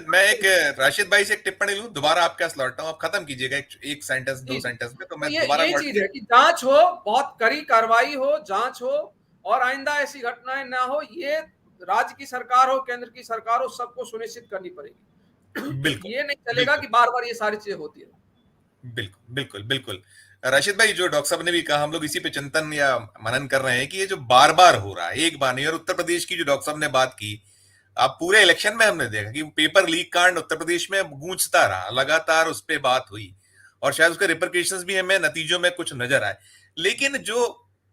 मैं एक राशिद भाई से एक टिप्पणी लूं, दोबारा आपके पास लौटता हूं, आप खत्म कीजिएगा एक सेंटेंस 2 सेंटेंस में, तो मैं दोबारा ये चीज है कि जांच हो, बहुत कड़ी कार्रवाई हो, जांच हो, और आइंदा ऐसी घटनाएं ना हो, ये राज्य की सरकार हो, केंद्र की सरकार हो, सबको सुनिश्चित करनी पड़ेगी। ये नहीं चलेगा कि बार बार ये सारी चीजें होती है। बिल्कुल राशिद भाई, जो डॉक्टर साहब ने भी कहा, हम लोग इसी पे चिंतन या मनन कर रहे हैं कि ये जो बार बार हो रहा है, एक बार नहीं। और उत्तर प्रदेश की जो डॉक्टर साहब ने बात की, आप पूरे इलेक्शन में हमने देखा कि पेपर लीक कांड उत्तर प्रदेश में गूंजता रहा, लगातार उस पर बात हुई, और शायद उसके रिपरकेशंस भी हमें नतीजों में कुछ नजर आए। लेकिन जो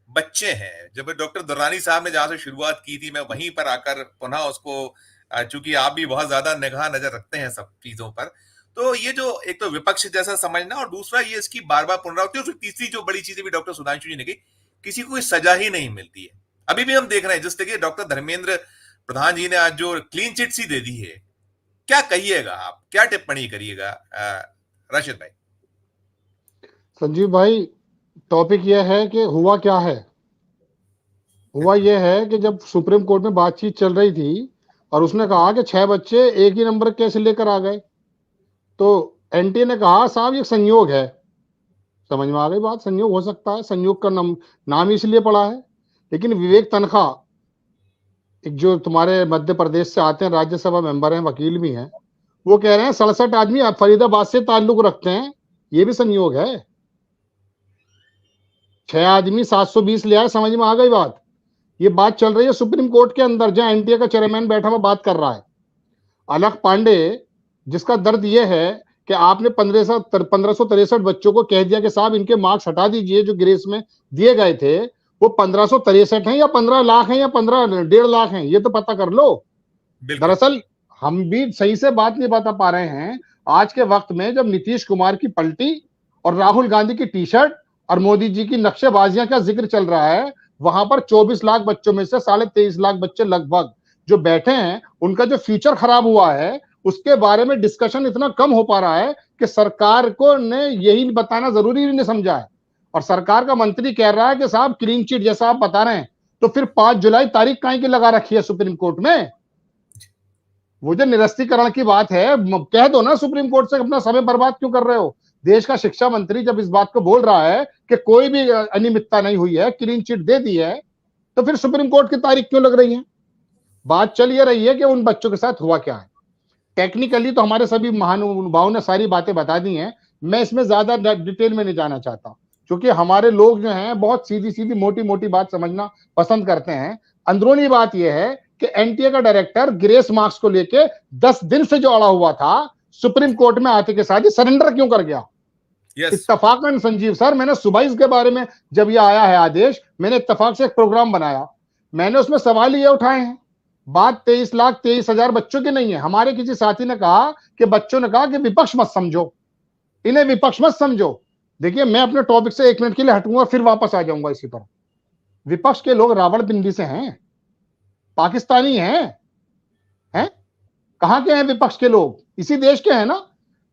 बच्चे हैं, जब डॉक्टर दुर्रानी साहब ने जहां से शुरुआत की थी, मैं वहीं पर आकर पुनः उसको, चूंकि आप भी बहुत ज्यादा निगाह नजर रखते हैं सब चीजों पर, तो ये जो एक तो विपक्ष जैसा समझना, और दूसरा ये इसकी बार बार पुनरावृत्ति, और तीसरी जो बड़ी चीजें भी डॉक्टर सुधांशु जी ने कही, किसी को कोई सजा ही नहीं मिलती है। अभी भी हम देख रहे हैं, जिस तरीके डॉक्टर धर्मेंद्र प्रधान जी ने आज जो क्लीन चिट सी दे दी है, क्या कहिएगा आप, क्या टिप्पणी करिएगा राशिद भाई? संजीव भाई, टॉपिक यह है कि हुआ क्या है। हुआ यह है कि जब सुप्रीम कोर्ट में बातचीत चल रही थी और उसने कहा कि 6 बच्चे एक ही नंबर कैसे लेकर आ गए, तो एनटीए ने कहा साहब ये संयोग है। समझ में आ गई बात, संयोग हो सकता है, संयोग का नाम इसलिए पड़ा है। लेकिन विवेक तनखा, एक जो तुम्हारे मध्य प्रदेश से आते हैं, राज्यसभा मेंबर हैं, वकील भी हैं, वो कह रहे हैं 67 आदमी फरीदाबाद से ताल्लुक रखते हैं, ये भी संयोग है। 6 आदमी 720 ले आए, समझ में आ गई बात। ये बात चल रही है सुप्रीम कोर्ट के अंदर, जहां एनटीए का चेयरमैन बैठा हुआ बात कर रहा है, अलख पांडे, जिसका दर्द ये है कि आपने 1563 बच्चों को कह दिया कि साहब इनके मार्क्स हटा दीजिए जो ग्रेस में दिए गए थे, वो 1563 हैं या 15 लाख हैं या 15.5 लाख हैं, ये तो पता कर लो। दरअसल हम भी सही से बात नहीं बता पा रहे हैं। आज के वक्त में जब नीतीश कुमार की पलटी और राहुल गांधी की टी शर्ट और मोदी जी की नक्शेबाजियां का जिक्र चल रहा है, वहां पर 24 लाख बच्चों में से 23.5 लाख बच्चे लगभग जो बैठे हैं, उनका जो फ्यूचर खराब हुआ है उसके बारे में डिस्कशन इतना कम हो पा रहा है कि सरकार को ने यही बताना जरूरी नहीं समझा है। और सरकार का मंत्री कह रहा है कि साहब क्लीन चिट जैसा आप बता रहे हैं, तो फिर 5 जुलाई तारीख काहे की लगा रखी है सुप्रीम कोर्ट में? वो जो निरस्तीकरण की बात है, कह दो ना सुप्रीम कोर्ट से, अपना समय बर्बाद क्यों कर रहे हो? देश का शिक्षा मंत्री जब इस बात को बोल रहा है कि कोई भी अनियमितता नहीं हुई है, क्लीन चिट दे दी है, तो फिर सुप्रीम कोर्ट की तारीख क्यों लग रही है? बात चल ये रही है कि उन बच्चों के साथ हुआ क्या है। टेक्निकली तो हमारे सभी महानुभावों ने सारी बातें बता दी हैं, मैं इसमें ज्यादा डिटेल में नहीं जाना चाहता, क्योंकि हमारे लोग जो हैं बहुत सीधी सीधी मोटी मोटी बात समझना पसंद करते हैं। अंदरूनी बात यह है कि एनटीए का डायरेक्टर ग्रेस मार्क्स को लेके 10 दिन से जो अड़ा हुआ था, सुप्रीम कोर्ट में आते के साथ ही सरेंडर क्यों कर गया? इत्तफाकन संजीव सर, मैंने सुबह इसके बारे में, जब ये आया है आदेश, मैंने इत्तफाक से एक प्रोग्राम बनाया, मैंने उसमें सवाल ये उठाए हैं। बात 23,23,000 बच्चों की नहीं है। हमारे किसी साथी ने कहा कि बच्चों ने कहा कि विपक्ष मत समझो, इन्हें विपक्ष मत समझो। देखिए, मैं अपने टॉपिक से 1 मिनट के लिए हटूंगा, फिर वापस आ जाऊंगा इसी पर। विपक्ष के लोग रावलपिंडी से हैं, पाकिस्तानी हैं, कहां के हैं विपक्ष के लोग? इसी देश के हैं ना।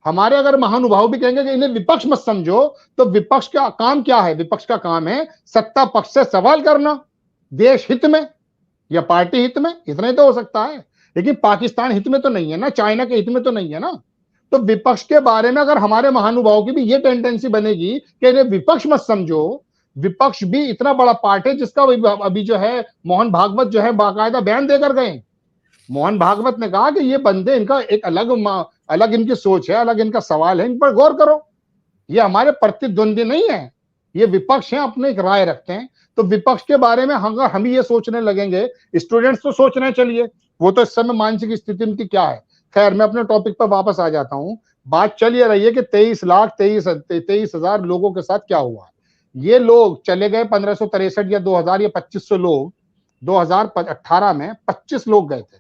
हमारे अगर महानुभाव भी कहेंगे कि इन्हें विपक्ष मत समझो, तो विपक्ष का काम क्या है? विपक्ष का काम है सत्ता पक्ष से सवाल करना, देश हित में या पार्टी हित में, इतना ही तो हो सकता है। लेकिन पाकिस्तान हित में तो नहीं है ना, चाइना के हित में तो नहीं है ना। तो विपक्ष के बारे में अगर हमारे महानुभावों की भी ये टेंडेंसी बनेगी कि इन्हें विपक्ष मत समझो, विपक्ष भी इतना बड़ा पार्ट है जिसका अभी जो है मोहन भागवत जो है बाकायदा बयान देकर गए। मोहन भागवत ने कहा कि ये बंदे, इनका एक अलग इनकी सोच है, अलग इनका सवाल है, इन पर गौर करो। ये हमारे प्रतिद्वंदी नहीं है, ये विपक्ष है, अपने एक राय रखते हैं। तो विपक्ष के बारे में अगर हम ये सोचने लगेंगे, स्टूडेंट्स तो सोच रहे हैं, चलिए वो तो इस समय मानसिक स्थिति उनकी क्या है। खैर, मैं अपने टॉपिक पर वापस आ जाता हूं। बात चल ये रही है कि 23,23,000 लोगों के साथ क्या हुआ। ये लोग चले गए 1563 या 2000 या 2500 लोग। 2018 में 25 लोग गए थे।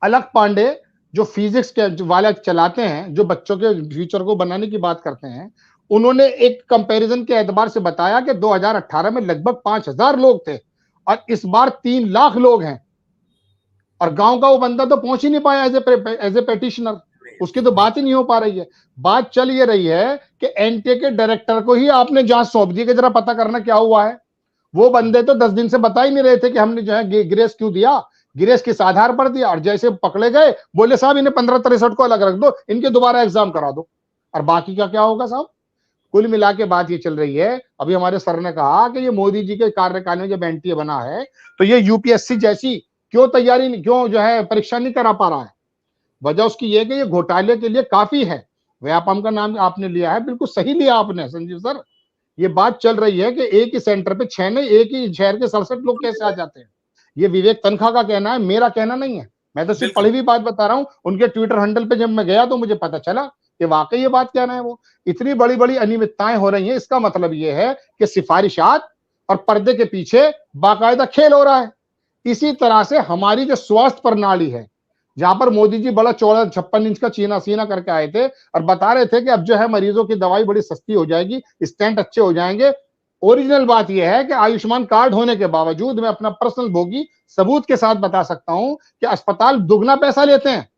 अलख पांडे जो फिजिक्स के वाले चलाते हैं, जो बच्चों के फ्यूचर को बनाने की बात करते हैं, उन्होंने एक कंपैरिजन के एतबार से बताया कि 2018 में लगभग 5000 लोग थे और इस बार 3 लाख लोग हैं। और गांव का वो बंदा तो पहुंच ही नहीं पाया एज ए पेटिशनर, उसकी तो बात ही नहीं हो पा रही है। बात चल ये रही है कि एनटीए के डायरेक्टर को ही आपने जांच सौंप दी कि जरा पता करना क्या हुआ है। वो बंदे तो 10 दिन से बता ही नहीं रहे थे कि हमने जो है ग्रेस क्यों दिया, ग्रेस किस आधार पर दिया। और जैसे पकड़े गए, बोले साहब इन्हें 1563 को अलग रख दो, इनके दोबारा एग्जाम करा दो। और बाकी का क्या होगा साहब? कुल मिला के बात ये चल रही है। अभी हमारे सर ने कहा कि ये मोदी जी के कार्यकाल में जब एनटीए बना है, तो ये यूपीएससी जैसी क्यों तैयारी, क्यों जो है परीक्षा नहीं करा पा रहा है? वजह उसकी ये कि ये घोटाले के लिए काफी है। व्यापम का नाम आपने लिया है, बिल्कुल सही लिया आपने संजीव सर। ये बात चल रही है कि एक ही सेंटर पे 6 नहीं, एक ही शहर के 67 लोग कैसे आ जाते हैं। ये विवेक तनखा का कहना है, मेरा कहना नहीं है। मैं तो सिर्फ पढ़ी हुई बात बता रहा हूं। उनके ट्विटर हैंडल पे जब मैं गया तो मुझे पता चला कि वाकई ये बात कहना है। वो इतनी बड़ी बड़ी अनियमितताएं हो रही हैं, इसका मतलब ये है कि सिफारिशात और पर्दे के पीछे बाकायदा खेल हो रहा है। इसी तरह से हमारी जो स्वास्थ्य प्रणाली है, जहां पर मोदी जी बड़ा चौड़ा 56 इंच का चीना सीना करके आए थे और बता रहे थे कि अब जो है मरीजों की दवाई बड़ी सस्ती हो जाएगी, स्टेंट अच्छे हो जाएंगे। ओरिजिनल बात यह है कि आयुष्मान कार्ड होने के बावजूद, मैं अपना पर्सनल भोगी सबूत के साथ बता सकता हूं कि अस्पताल दुगना पैसा लेते हैं।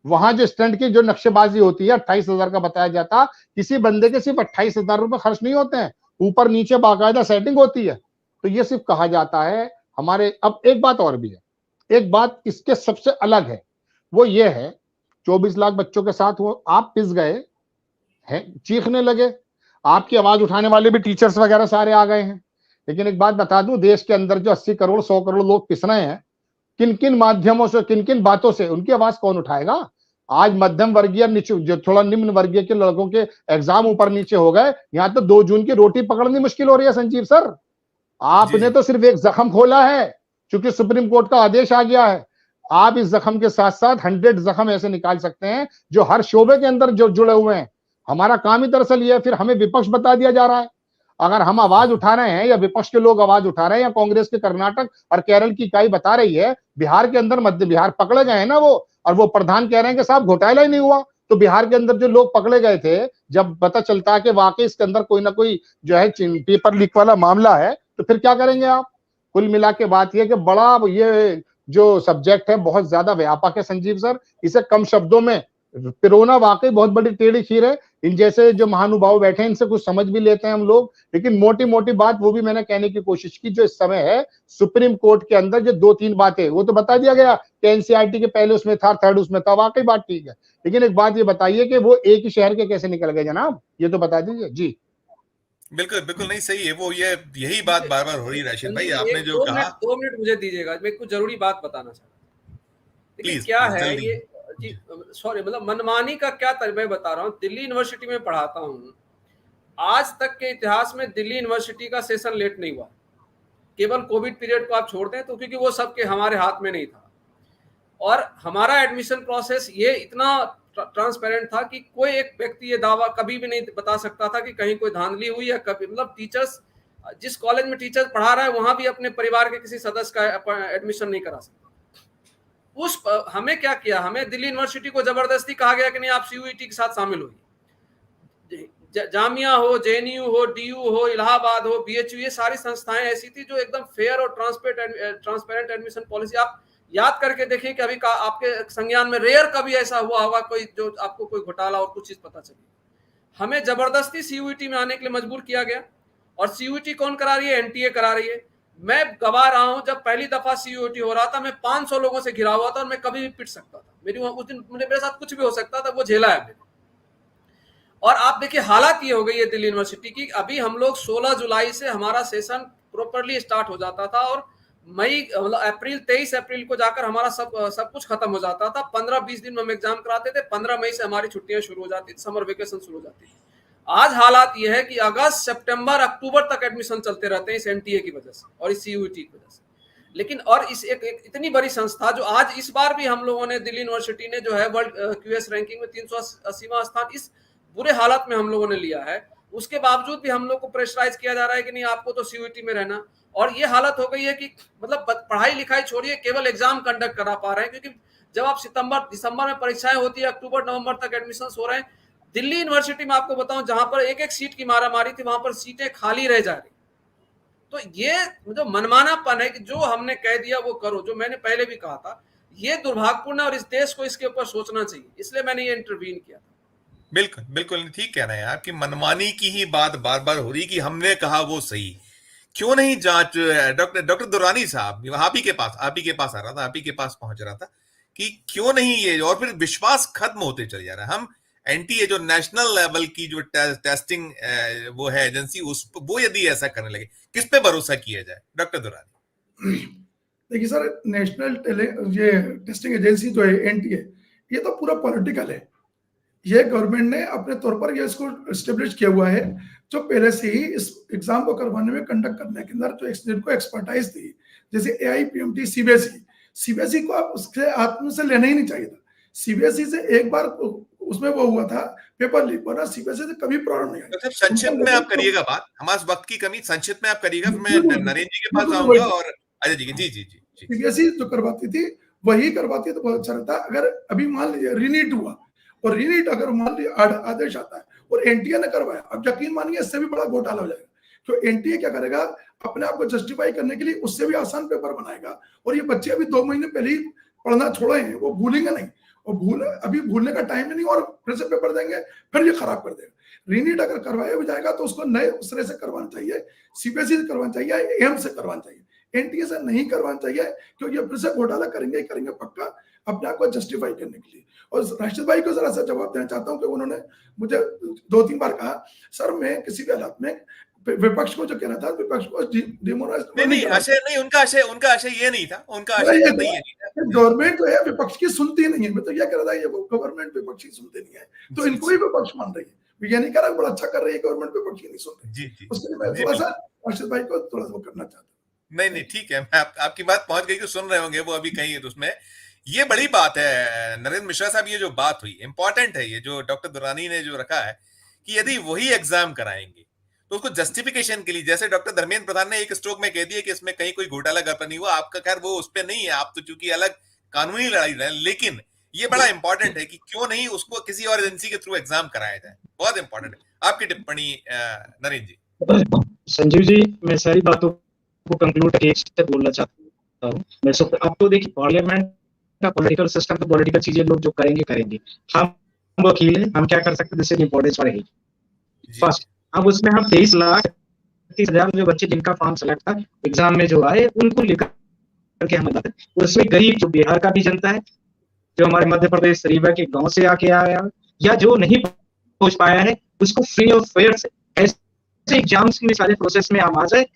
वहां जो स्टेंट की जो नक्शेबाजी होती है, 28,000 का बताया जाता, किसी बंदे के सिर्फ 28,000 रुपए खर्च नहीं होते हैं, ऊपर नीचे बाकायदा सेटिंग होती है। तो ये सिर्फ कहा जाता है हमारे। अब एक बात और भी है, एक बात इसके सबसे अलग है, वो ये है 24 लाख बच्चों के साथ वो आप पिस गए हैं, चीखने लगे, आपकी आवाज उठाने वाले भी टीचर्स वगैरह सारे आ गए हैं। लेकिन एक बात बता दूं, देश के अंदर जो 80 करोड़ 100 करोड़ लोग पिस रहे हैं, किन किन माध्यमों से, किन किन बातों से, उनकी आवाज कौन उठाएगा? आज मध्यम वर्गीय, नीचे जो थोड़ा निम्न वर्गीय के लड़कों के एग्जाम ऊपर नीचे हो गए, यहाँ तो 2 जून की रोटी पकड़नी मुश्किल हो रही है संजीव सर। आपने तो सिर्फ एक जख्म खोला है, क्योंकि सुप्रीम कोर्ट का आदेश आ गया है। आप इस जख्म के साथ साथ 100 जख्म ऐसे निकाल सकते हैं जो हर शोबे के अंदर जो जुड़े हुए हैं। हमारा काम ही दरअसल ये है, फिर हमें विपक्ष बता दिया जा रहा है। अगर हम आवाज उठा रहे हैं या विपक्ष के लोग आवाज उठा रहे हैं या कांग्रेस के कर्नाटक और केरल की इकाई बता रही है, बिहार के अंदर मध्य बिहार पकड़े गए हैं ना वो, और वो प्रधान कह रहे हैं कि साहब घोटाला ही नहीं हुआ। तो बिहार के अंदर जो लोग पकड़े गए थे, जब पता चलता है कि वाकई इसके अंदर कोई ना कोई जो है पेपर लीक वाला मामला है, तो फिर क्या करेंगे आप? कुल मिला के बात यह कि बड़ा ये जो सब्जेक्ट है बहुत ज्यादा व्यापक है संजीव सर। इसे कम शब्दों में पिरोना वाकई बहुत बड़ी टेढ़ी खीर है। इन जैसे जो महानुभाव बैठे हैं इनसे कुछ समझ भी लेते हैं हम लोग, लेकिन मोटी मोटी बात वो भी मैंने कहने की कोशिश की। जो इस समय है सुप्रीम कोर्ट के अंदर जो 2-3 बातें, वो तो बता दिया गया कि एनसीईआरटी के पहले उसमें था, थर्ड उसमें था, वाकई बात ठीक है। लेकिन एक बात ये बताइए कि वो एक ही शहर के कैसे निकल गए जनाब, ये तो बता दीजिए जी। बिल्कुल बिल्कुल नहीं सही है वो, ये यही बात बार बार हो रही है राशिद भाई, आपने जो कहा। 2 मिनट मुझे दीजिएगा, मैं कुछ जरूरी बात बताना चाहता हूँ। प्लीज क्या प्लीज, है जल्दी। ये जी, सॉरी, मतलब मनमानी का क्या मैं बता रहा हूँ। दिल्ली यूनिवर्सिटी में पढ़ाता हूँ, आज तक के इतिहास में दिल्ली यूनिवर्सिटी का सेशन लेट नहीं हुआ। केवल कोविड पीरियड को आप छोड़ दें तो, क्योंकि वो सबके हमारे हाथ में नहीं था। और हमारा एडमिशन प्रोसेस ये इतना ट्रांसपेरेंट था कि कोई एक व्यक्ति ये दावा कभी भी नहीं बता सकता था कि कहीं कोई धांधली हुई या कभी, मतलब टीचर्स, जिस कॉलेज में टीचर पढ़ा रहा है वहां भी अपने परिवार के किसी सदस्य का एडमिशन नहीं करा सकता। हमें क्या किया, हमें दिल्ली यूनिवर्सिटी को जबरदस्ती कहा गया कि नहीं आप सीयूईटी के साथ शामिल होइए। जामिया हो, जेएनयू हो, डीयू हो, इलाहाबाद हो, बीएचयू, ये सारी संस्थाएं ऐसी थी जो एकदम फेयर और ट्रांसपेरेंट एडमिशन पॉलिसी। आप याद करके देखिए कि अभी का आपके संज्ञान में रेयर कभी ऐसा हुआ होगा कोई जो आपको कोई घोटाला और कुछ चीज पता चली। हमें जबरदस्ती सीयूईटी में आने के लिए मजबूर किया गया। और सीयूईटी कौन करा रही है? एनटीए करा रही है। मैं गवा रहा हूं, जब पहली दफा सीयूईटी हो रहा था मैं 500 लोगों से घिरा हुआ था और मैं कभी भी पिट सकता था। उस दिन मेरे साथ कुछ भी हो सकता था, वो झेला है मैंने। और आप देखिए हालात ये हो गई है दिल्ली यूनिवर्सिटी की, अभी हम लोग 16 जुलाई से हमारा सेशन प्रॉपरली स्टार्ट हो जाता था और मई, मतलब अप्रैल, 23 अप्रैल को जाकर हमारा सब कुछ खत्म हो जाता था। 15-20 दिन में हम एग्जाम कराते थे। 15 मई से हमारी छुट्टियां शुरू हो जाती थी, समर वेकेशन शुरू हो जाती थी। आज हालात ये है कि अगस्त, सितंबर, अक्टूबर तक एडमिशन चलते रहते हैं इस एनटीए की वजह से और इस सीयूईटी की वजह से। लेकिन और इस एक इतनी बड़ी संस्था जो आज इस बार भी हम लोगों ने, दिल्ली यूनिवर्सिटी ने जो है वर्ल्ड क्यूएस रैंकिंग में 380वां स्थान इस बुरे हालात में हम लोगों ने लिया है, उसके बावजूद भी हम लोग को प्रेशराइज किया जा रहा है कि नहीं आपको तो सीयूईटी में रहना। और ये हालत हो गई है कि मतलब पढ़ाई लिखाई छोड़िए, केवल एग्जाम कंडक्ट करा पा रहे हैं, क्योंकि जब आप सितंबर दिसंबर में परीक्षाएं होती है, अक्टूबर नवंबर तक एडमिशन हो रहे हैं। दिल्ली यूनिवर्सिटी में आपको बताऊं, जहां पर एक एक सीट की मारामारी थी वहां पर सीटें खाली रह जा रही। तो ये जो मनमानापन है कि जो हमने कह दिया वो करो, जो मैंने पहले भी कहा था, ये दुर्भाग्यपूर्ण है और इस देश को इसके ऊपर सोचना चाहिए। इसलिए मैंने ये इंटरवीन किया था। बिल्कुल बिल्कुल ठीक कह रहे हैं आप कि मनमानी की ही बात बार बार हो रही कि हमने कहा वो सही। क्यों नहीं जांच, डॉक्टर दुरानी साहब आप ही के पास आ रहा था, आप ही के पास पहुंच रहा था कि क्यों नहीं ये, और फिर विश्वास खत्म होते चले जा रहा है। हम एनटीए जो नेशनल लेवल की जो टेस्टिंग वो है एजेंसी, उस वो यदि ऐसा करने लगे, किस पे भरोसा किया जाए डॉक्टर दुरानी? देखिए सर, नेशनल ये टेस्टिंग एजेंसी जो है एनटीए, ये तो पूरा पॉलिटिकल है। ये गवर्नमेंट ने अपने तौर पर ये इसको एस्टेब्लिश किया हुआ है, जो पहले से ही इस एग्जाम को करवाने में, कंडक्ट करने के अंदर जो जिनको एक्सपर्टाइज थी, जैसे एआईपीएमटी, सीबीएसई को आप उसके हाथ में से लेना ही नहीं चाहिए था। सीबीएसई से एक बार उसमें वो हुआ था पेपर लीक, वरना सीबीएसई से कभी प्रॉब्लम नहीं आई। संक्षिप्त में आप करिएगा बात, हमारे वक्त की कमी, संक्षिप्त में आप करिएगा, फिर मैं नरेंद्र जी के पास जाऊंगा और अजय जी। जी जी जी। सीबीएसई जो करवाती थी वही करवाती तो बहुत अच्छा रहता। अगर अभी मान लीजिए रीनीट हुआ और रीनीट अगर मान लीजिए आदेश आता है और एनटीए ने करवाया, अब यकीन मानिए इससे भी बड़ा घोटाला हो जाएगा। तो एनटीए क्या करेगा, अपने आप को जस्टिफाई करने के लिए उससे भी आसान पेपर बनाएगा। और ये बच्चे अभी 2 महीने पहले ही पढ़ना छोड़े हैं, वो भूलेंगे नहीं, और अभी भूलने का टाइम नहीं, और फिर से पेपर देंगे, फिर ये खराब कर देगा। रीनीट अगर करवाया भी जाएगा तो उसको नए सिरे से करवाना चाहिए, सीबीएसई से करवाना चाहिए, एम्स से करवाना चाहिए, एनटीए से नहीं करवाना चाहिए, क्योंकि ये फिर से घोटाला करेंगे पक्का, अपने आप को जस्टिफाई करने के लिए। और राशिद भाई को जरा सा जवाब देना चाहता हूं कि उन्होंने मुझे 2-3 बार कहा, सर मैं किसी भी हालत में विपक्ष को जो कहना था, विपक्ष को डिमोरलाइज नहीं, उनका आशय ये नहीं था, उनका आशय ये नहीं है। गवर्नमेंट जो है विपक्ष की सुनती नहीं है। मैं तो ये कह रहा था, ये गवर्नमेंट विपक्ष की सुनती नहीं है, तो इनको ही विपक्ष मान रही है। ये नहीं कह रहा बड़ा अच्छा कर रही है गवर्नमेंट, विपक्ष की नहीं सुन रही। जी उसके लिए मैं थोड़ा सा अर्शद भाई को थोड़ा सा वो करना चाहता हूँ। नहीं ठीक है, मैं आपकी बात पहुंच गई कि सुन रहे होंगे वो अभी कहीं उसमें। ये बड़ी बात है नरेंद्र मिश्रा साहब, ये जो बात हुई इंपॉर्टेंट है, ये जो डॉक्टर दुरानी ने जो रखा है कि यदि वही एग्जाम कराएंगे तो उसको जस्टिफिकेशन के लिए, जैसे डॉक्टर धर्मेंद्र प्रधान ने एक स्ट्रोक में कह दिया कि इसमें कहीं कोई घोटाला गड़बड़ नहीं हुआ, आपका खैर वो उस पर नहीं है, आप तो चूंकि अलग कानूनी लड़ाई रहे, लेकिन ये बड़ा इंपॉर्टेंट है कि क्यों नहीं उसको किसी और एजेंसी के थ्रू एग्जाम कराया जाए। बहुत इंपॉर्टेंट है। आपकी टिप्पणी नरेंद्र जी। संजीव जी, मैं सारी बातों को कंक्लूड करके एक से बोलना चाहता हूँ। मैं सब आपको देखिए, पार्लियामेंट का पॉलिटिकल सिस्टम, तो पॉलिटिकल चीजें लोग जो करेंगे हम वकील हैं, हम क्या कर सकते हैं, जिससे इंपॉर्टेंस बढ़ेगी। फर्स्ट, अब उसमें हम 23,30,000 जो बच्चे जिनका फॉर्म सेलेक्ट था एग्जाम में जो आए, उनको लेकर के हम बताते हैं। उसमें गरीब जो बिहार का भी जनता है, जो हमारे मध्य प्रदेश रीवा के गांव से आके आया या जो नहीं पहुंच पाया है, उसको फ्री ऑफ फेयर से ऐसे एग्जाम्स में सारे प्रोसेस में हम आ जाए,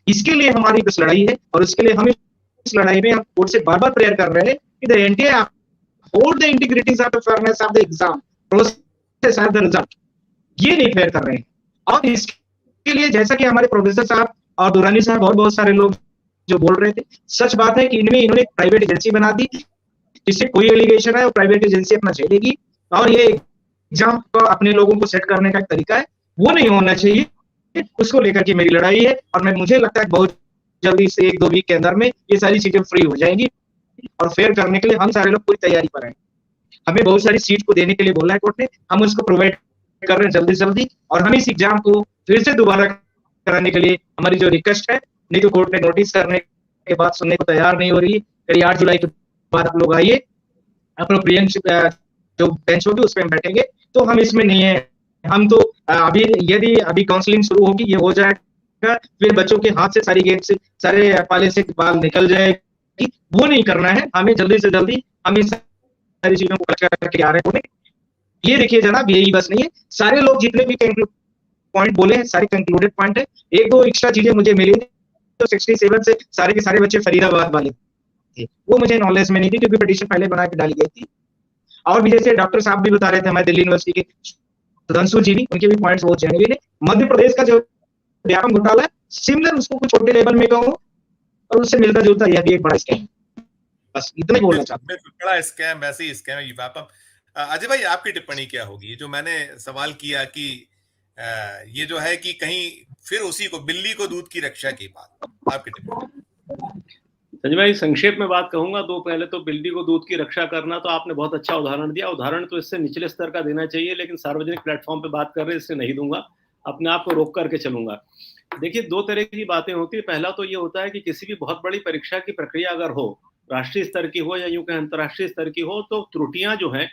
इसके लिए हमारी कुछ लड़ाई है। और उसके लिए हम इस लड़ाई में हम कोर्ट से बार बार प्रेयर कर रहे हैं कि the NTA hold the integrity of the fairness of the exam process at the result. ये नहीं फेयर कर रहे हैं। और इसके लिए जैसा कि हमारे प्रोफेसर साहब और दुरानी साहब और बहुत सारे लोग जो बोल रहे थे, सच बात है कि इन्होंने एक प्राइवेट एजेंसी बना दी, जिससे कोई एलिगेशन है वो प्राइवेट एजेंसी अपना झेलेगी। और ये एग्जाम को अपने लोगों को सेट करने का एक तरीका है, वो नहीं होना चाहिए। उसको लेकर के मेरी लड़ाई है। और मुझे लगता है बहुत जल्दी से 1-2 वीक के अंदर में ये सारी चीजें फ्री हो जाएंगी। और फेयर करने के लिए हम सारे लोग पूरी तैयारी पर हैं। हमें बहुत सारी सीट को देने के लिए बोला है कोर्ट ने, हम उसको प्रोवाइड कर रहे हैं जल्दी जल्दी। और हम इस एग्जाम को फिर से दोबारा कराने के लिए हमारी जो रिक्वेस्ट है, नहीं तो कोर्ट ने नोटिस करने के बाद सुनने को तैयार नहीं हो रही है। करीब 8 जुलाई के बाद आप लोग आइए, अप्रोप्रिएट जो बेंच होगी उस पर हम बैठेंगे। तो हम इसमें नहीं है, हम तो अभी यदि अभी काउंसलिंग शुरू होगी, ये हो जाएगा, फिर बच्चों के हाथ से सारी गेट से सारे पाले से बाल निकल जाएगी, वो नहीं करना है। हमें जल्दी से जल्दी हम इन सारी चीजों को करके आ रहे हैं। ये देखिए जनाब, यही बस नहीं है, सारे लोग जितने भी पॉइंट बोले हैं सारे कंक्लूडेड पॉइंट है। 1-2 एक्स्ट्रा चीजें मुझे मिली तो 67 से सारे के सारे बच्चे फरीदाबाद वाले थे, वो मुझे नॉलेज में नहीं थी क्योंकि पिटीशन पहले बना के डाली गई थी। और भी जैसे डॉक्टर साहब भी बता रहे थे, हमारे दिल्ली यूनिवर्सिटी के सुधांशु जी भी, उनके भी पॉइंट्स बहुत जेन्युइन है। मध्य प्रदेश का जो व्यापम घोटाला है, सिमिलर उसको कुछ छोटे लेवल में कहूँ और उससे मिलता जुलता यह भी एक बड़ा स्कैम। बस इतना ही बोलना चाहता हूँ। बड़ा स्कैम, वैसे ही स्कैम है व्यापम। अजय भाई, आपकी टिप्पणी क्या होगी? जो मैंने सवाल किया कि ये जो है कि कहीं फिर उसी को बिल्ली को दूध की रक्षा की बात, आपकी टिप्पणी? संजय भाई, संक्षेप में बात कहूंगा तो पहले तो बिल्ली को दूध की रक्षा करना, तो आपने बहुत अच्छा उदाहरण दिया। उदाहरण तो इससे निचले स्तर का देना चाहिए, लेकिन सार्वजनिक प्लेटफॉर्म पे बात कर रहे हैं, इससे नहीं दूंगा, अपने आप को रोक करके चलूंगा। देखिए, 2 तरह की बातें होती है। पहला तो ये होता है कि किसी भी बहुत बड़ी परीक्षा की प्रक्रिया अगर हो, राष्ट्रीय स्तर की हो या यूं कहें अंतर्राष्ट्रीय स्तर की हो, तो त्रुटियां जो है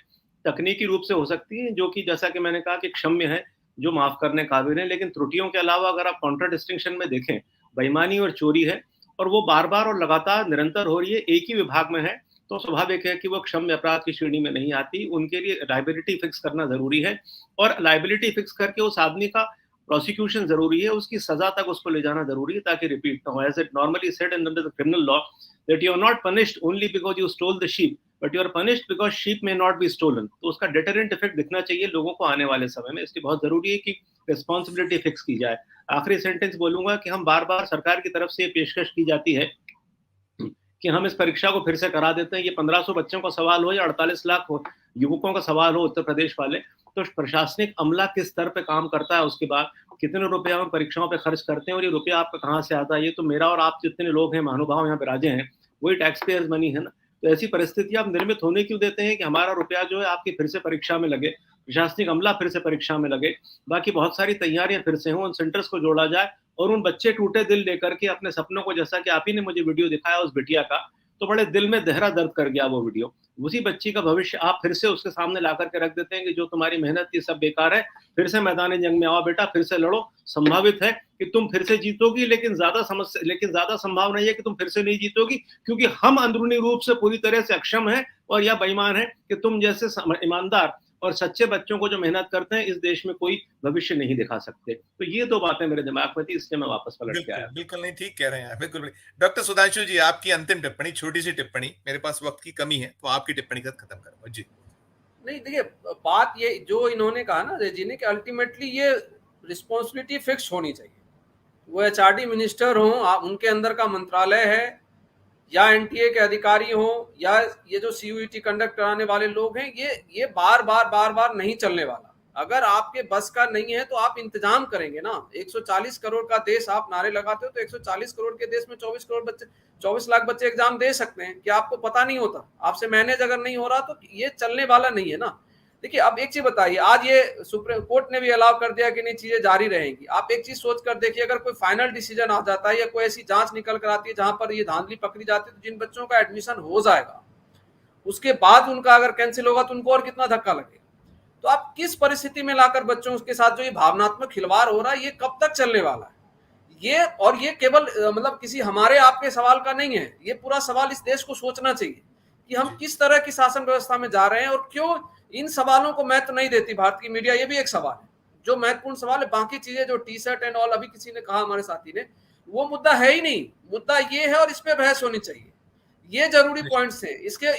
तकनीकी रूप से हो सकती हैं, जो कि जैसा कि मैंने कहा कि क्षम्य है, जो माफ करने काबिल है। लेकिन त्रुटियों के अलावा अगर आप काउंटर डिस्टिंक्शन में देखें, बेईमानी और चोरी है और वो बार बार और लगातार निरंतर हो रही है, एक ही विभाग में है, तो स्वाभाविक है कि वो क्षम्य अपराध की श्रेणी में नहीं आती। उनके लिए लायबिलिटी फिक्स करना जरूरी है और लायबिलिटी फिक्स करके उस आदमी का प्रोसिक्यूशन जरूरी है, उसकी सजा तक उसको ले जाना जरूरी है ताकि रिपीट ना हो। As it normally said in the criminal law that you are not punished only because you stole the sheep, but you are punished because sheep may not be stolen। तो उसका deterrent effect दिखना चाहिए लोगों को आने वाले समय में, इसलिए बहुत जरूरी है कि रिस्पॉन्सिबिलिटी फिक्स की जाए। आखिरी सेंटेंस बोलूंगा कि हम बार बार सरकार की तरफ से ये पेशकश की जाती है कि हम इस परीक्षा को फिर से करा देते हैं। ये 1500 बच्चों का सवाल हो या 48 लाख युवकों का सवाल हो उत्तर प्रदेश वाले, तो प्रशासनिक अमला किस स्तर पे काम करता है, उसके बाद कितने रुपया हम परीक्षाओं पे खर्च करते हैं और ये रुपया आपका कहाँ से आता है। ये तो मेरा और आप जितने लोग हैं महानुभाव यहाँ विराजे हैं, वही टैक्स पेयर्स मनी है ना। तो ऐसी परिस्थिति आप निर्मित होने क्यों देते हैं कि हमारा रुपया जो है आपकी फिर से परीक्षा में लगे, प्रशासनिक अमला फिर से परीक्षा में लगे, बाकी बहुत सारी तैयारियां फिर से हों, उन सेंटर्स को जोड़ा जाए और उन बच्चे टूटे दिल लेकर के अपने सपनों को, जैसा कि आप ही ने मुझे वीडियो दिखाया उस बिटिया का, तो बड़े दिल में गहरा दर्द कर गया वो वीडियो। उसी बच्ची का भविष्य आप फिर से उसके सामने ला करके रख देते हैं कि जो तुम्हारी मेहनत थी सब बेकार है, फिर से मैदान जंग में आओ बेटा, फिर से लड़ो। संभावित है कि तुम फिर से जीतोगी, लेकिन ज्यादा संभावना नहीं है कि तुम फिर से नहीं जीतोगी, क्योंकि हम अंदरूनी रूप से पूरी तरह से अक्षम हैं और या बेईमान है कि तुम जैसे ईमानदार और सच्चे बच्चों को जो मेहनत करते हैं इस देश में कोई भविष्य नहीं दिखा सकते। तो ये दो बातें मेरे दिमाग में थी, इसलिए मैं वापस पलट के आया। बिल्कुल नहीं, ठीक कह रहे हैं, बिल्कुल। डॉक्टर सुधांशु जी, आपकी अंतिम टिप्पणी, छोटी सी टिप्पणी, मेरे पास वक्त की कमी है तो आपकी टिप्पणी का खत्म करूंगा जी। नहीं, देखिए बात ये जो इन्होंने कहा ना जिन्हें कि अल्टीमेटली ये रिस्पॉन्सिबिलिटी फिक्स होनी चाहिए, वो एचआरडी मिनिस्टर हो, उनके अंदर का मंत्रालय है, या एनटीए के अधिकारी हो, या ये जो सीयूईटी कंडक्ट कराने वाले लोग हैं, ये बार बार नहीं चलने वाला। अगर आपके बस का नहीं है तो आप इंतजाम करेंगे ना। 140 करोड़ का देश आप नारे लगाते हो, तो 140 करोड़ के देश में 24 लाख बच्चे एग्जाम दे सकते हैं। क्या आपको पता नहीं होता? आपसे मैनेज अगर नहीं हो रहा तो ये चलने वाला नहीं है ना। देखिए, अब एक चीज बताइए, आज ये सुप्रीम कोर्ट ने भी अलाउ कर दिया कि नहीं, चीजें जारी रहेंगी। आप एक चीज सोच कर देखिए, अगर कोई फाइनल डिसीजन आ जाता है या कोई ऐसी जांच निकल कर आती है जहां पर ये धांधली पकड़ी जाती है, तो जिन बच्चों का एडमिशन हो जाएगा उसके बाद उनका अगर कैंसिल होगा तो उनको और कितना धक्का लगेगा। तो आप किस परिस्थिति में लाकर बच्चों के साथ जो ये भावनात्मक खिलवाड़ हो रहा है, ये कब तक चलने वाला है? ये केवल मतलब किसी हमारे आपके सवाल का नहीं है, ये पूरा सवाल इस देश को सोचना चाहिए कि हम किस तरह की शासन व्यवस्था में जा रहे हैं और क्यों इन सवालों को महत्व नहीं देती भारत की मीडिया। ये भी एक सवाल है जो महत्वपूर्ण सवाल है। बाकी चीजें जो टी शर्ट एंड ऑल, अभी किसी ने कहा हमारे साथी ने, वो मुद्दा है ही नहीं। मुद्दा ये है और इस पे बहस होनी चाहिए। ये जरूरी पॉइंट्स हैं,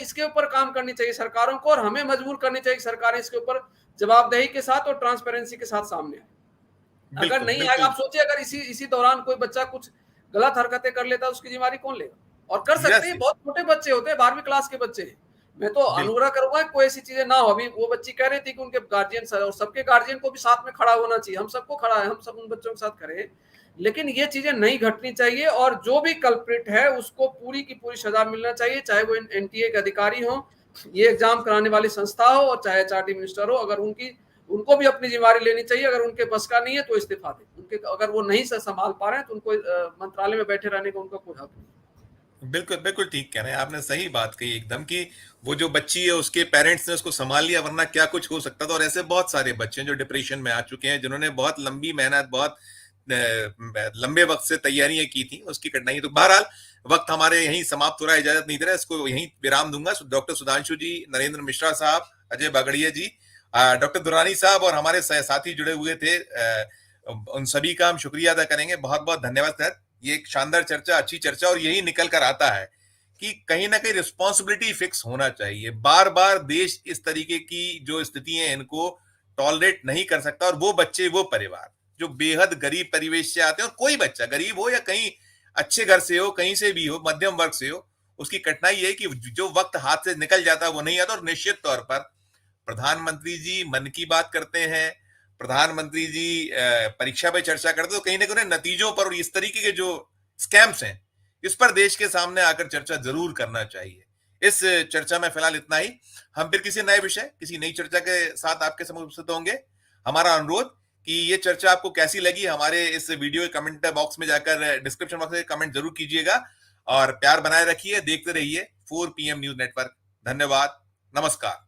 इसके ऊपर काम करनी चाहिए सरकारों को, और हमें मजबूर करनी चाहिए सरकारें इसके ऊपर जवाबदेही के साथ और ट्रांसपेरेंसी के साथ सामने आए। अगर नहीं आएगा, आप सोचिए अगर इसी दौरान कोई बच्चा कुछ गलत हरकतें कर लेता है, उसकी जिम्मेदारी कौन लेगा? और कर सकते हैं, बहुत छोटे बच्चे होते हैं, 12वीं क्लास के बच्चे हैं। मैं तो अनुरोध करूंगा कोई ऐसी चीजें ना हो। अभी वो बच्ची कह रही थी कि उनके गार्जियन और सबके गार्जियन को भी साथ में खड़ा होना चाहिए। हम सबको खड़ा है, हम सब उन बच्चों के साथ खड़े हैं, लेकिन ये चीजें नहीं घटनी चाहिए। और जो भी कल्प्रिट है उसको पूरी की पूरी सजा मिलना चाहिए, चाहे वो एनटीए के अधिकारी हो, ये एग्जाम कराने वाली संस्था हो, और चाहे एचआरडी मिनिस्टर हो। अगर उनको भी अपनी जिम्मेदारी लेनी चाहिए। अगर उनके बस का नहीं है तो इस्तीफा दें। अगर वो नहीं संभाल पा रहे हैं तो उनको मंत्रालय में बैठे रहने का उनका कोई हक नहीं। बिल्कुल ठीक कह रहे हैं, आपने सही बात कही एकदम, कि वो जो बच्ची है उसके पेरेंट्स ने उसको संभाल लिया, वरना क्या कुछ हो सकता था। और ऐसे बहुत सारे बच्चे हैं जो डिप्रेशन में आ चुके हैं, जिन्होंने बहुत लंबी मेहनत, बहुत लंबे वक्त से तैयारियां की थी, उसकी कठिनाई। तो बहरहाल वक्त हमारे यहीं समाप्त हो रहा है, इजाजत नहीं दे रहा, इसको यहीं विराम दूंगा। डॉक्टर सुधांशु जी, नरेंद्र मिश्रा साहब, अजय बागड़िया जी, डॉक्टर दुर्रानी साहब और हमारे साथी जुड़े हुए थे, उन सभी का हम शुक्रिया अदा करेंगे। बहुत बहुत धन्यवाद सर। ये एक शानदार चर्चा, अच्छी चर्चा, और यही निकल कर आता है कि कहीं ना कहीं रिस्पॉन्सिबिलिटी फिक्स होना चाहिए। बार बार देश इस तरीके की जो स्थिति है इनको टॉलरेट नहीं कर सकता। और वो बच्चे, वो परिवार जो बेहद गरीब परिवेश से आते हैं, और कोई बच्चा गरीब हो या कहीं अच्छे घर से हो, कहीं से भी हो, मध्यम वर्ग से हो, उसकी कठिनाई है कि जो वक्त हाथ से निकल जाता है वो नहीं आता। और निश्चित तौर पर प्रधानमंत्री जी मन की बात करते हैं, प्रधानमंत्री जी परीक्षा पे चर्चा करते, तो कहीं ना कहीं नतीजों पर और इस तरीके के जो स्कैम्स हैं इस पर देश के सामने आकर चर्चा जरूर करना चाहिए। इस चर्चा में फिलहाल इतना ही। हम फिर किसी नए विषय, किसी नई चर्चा के साथ आपके समक्ष उपस्थित होंगे। हमारा अनुरोध कि ये चर्चा आपको कैसी लगी, हमारे इस वीडियो के कमेंट बॉक्स में जाकर डिस्क्रिप्शन बॉक्स में कमेंट जरूर कीजिएगा, और प्यार बनाए रखिए। देखते रहिए 4 PM न्यूज नेटवर्क। धन्यवाद, नमस्कार।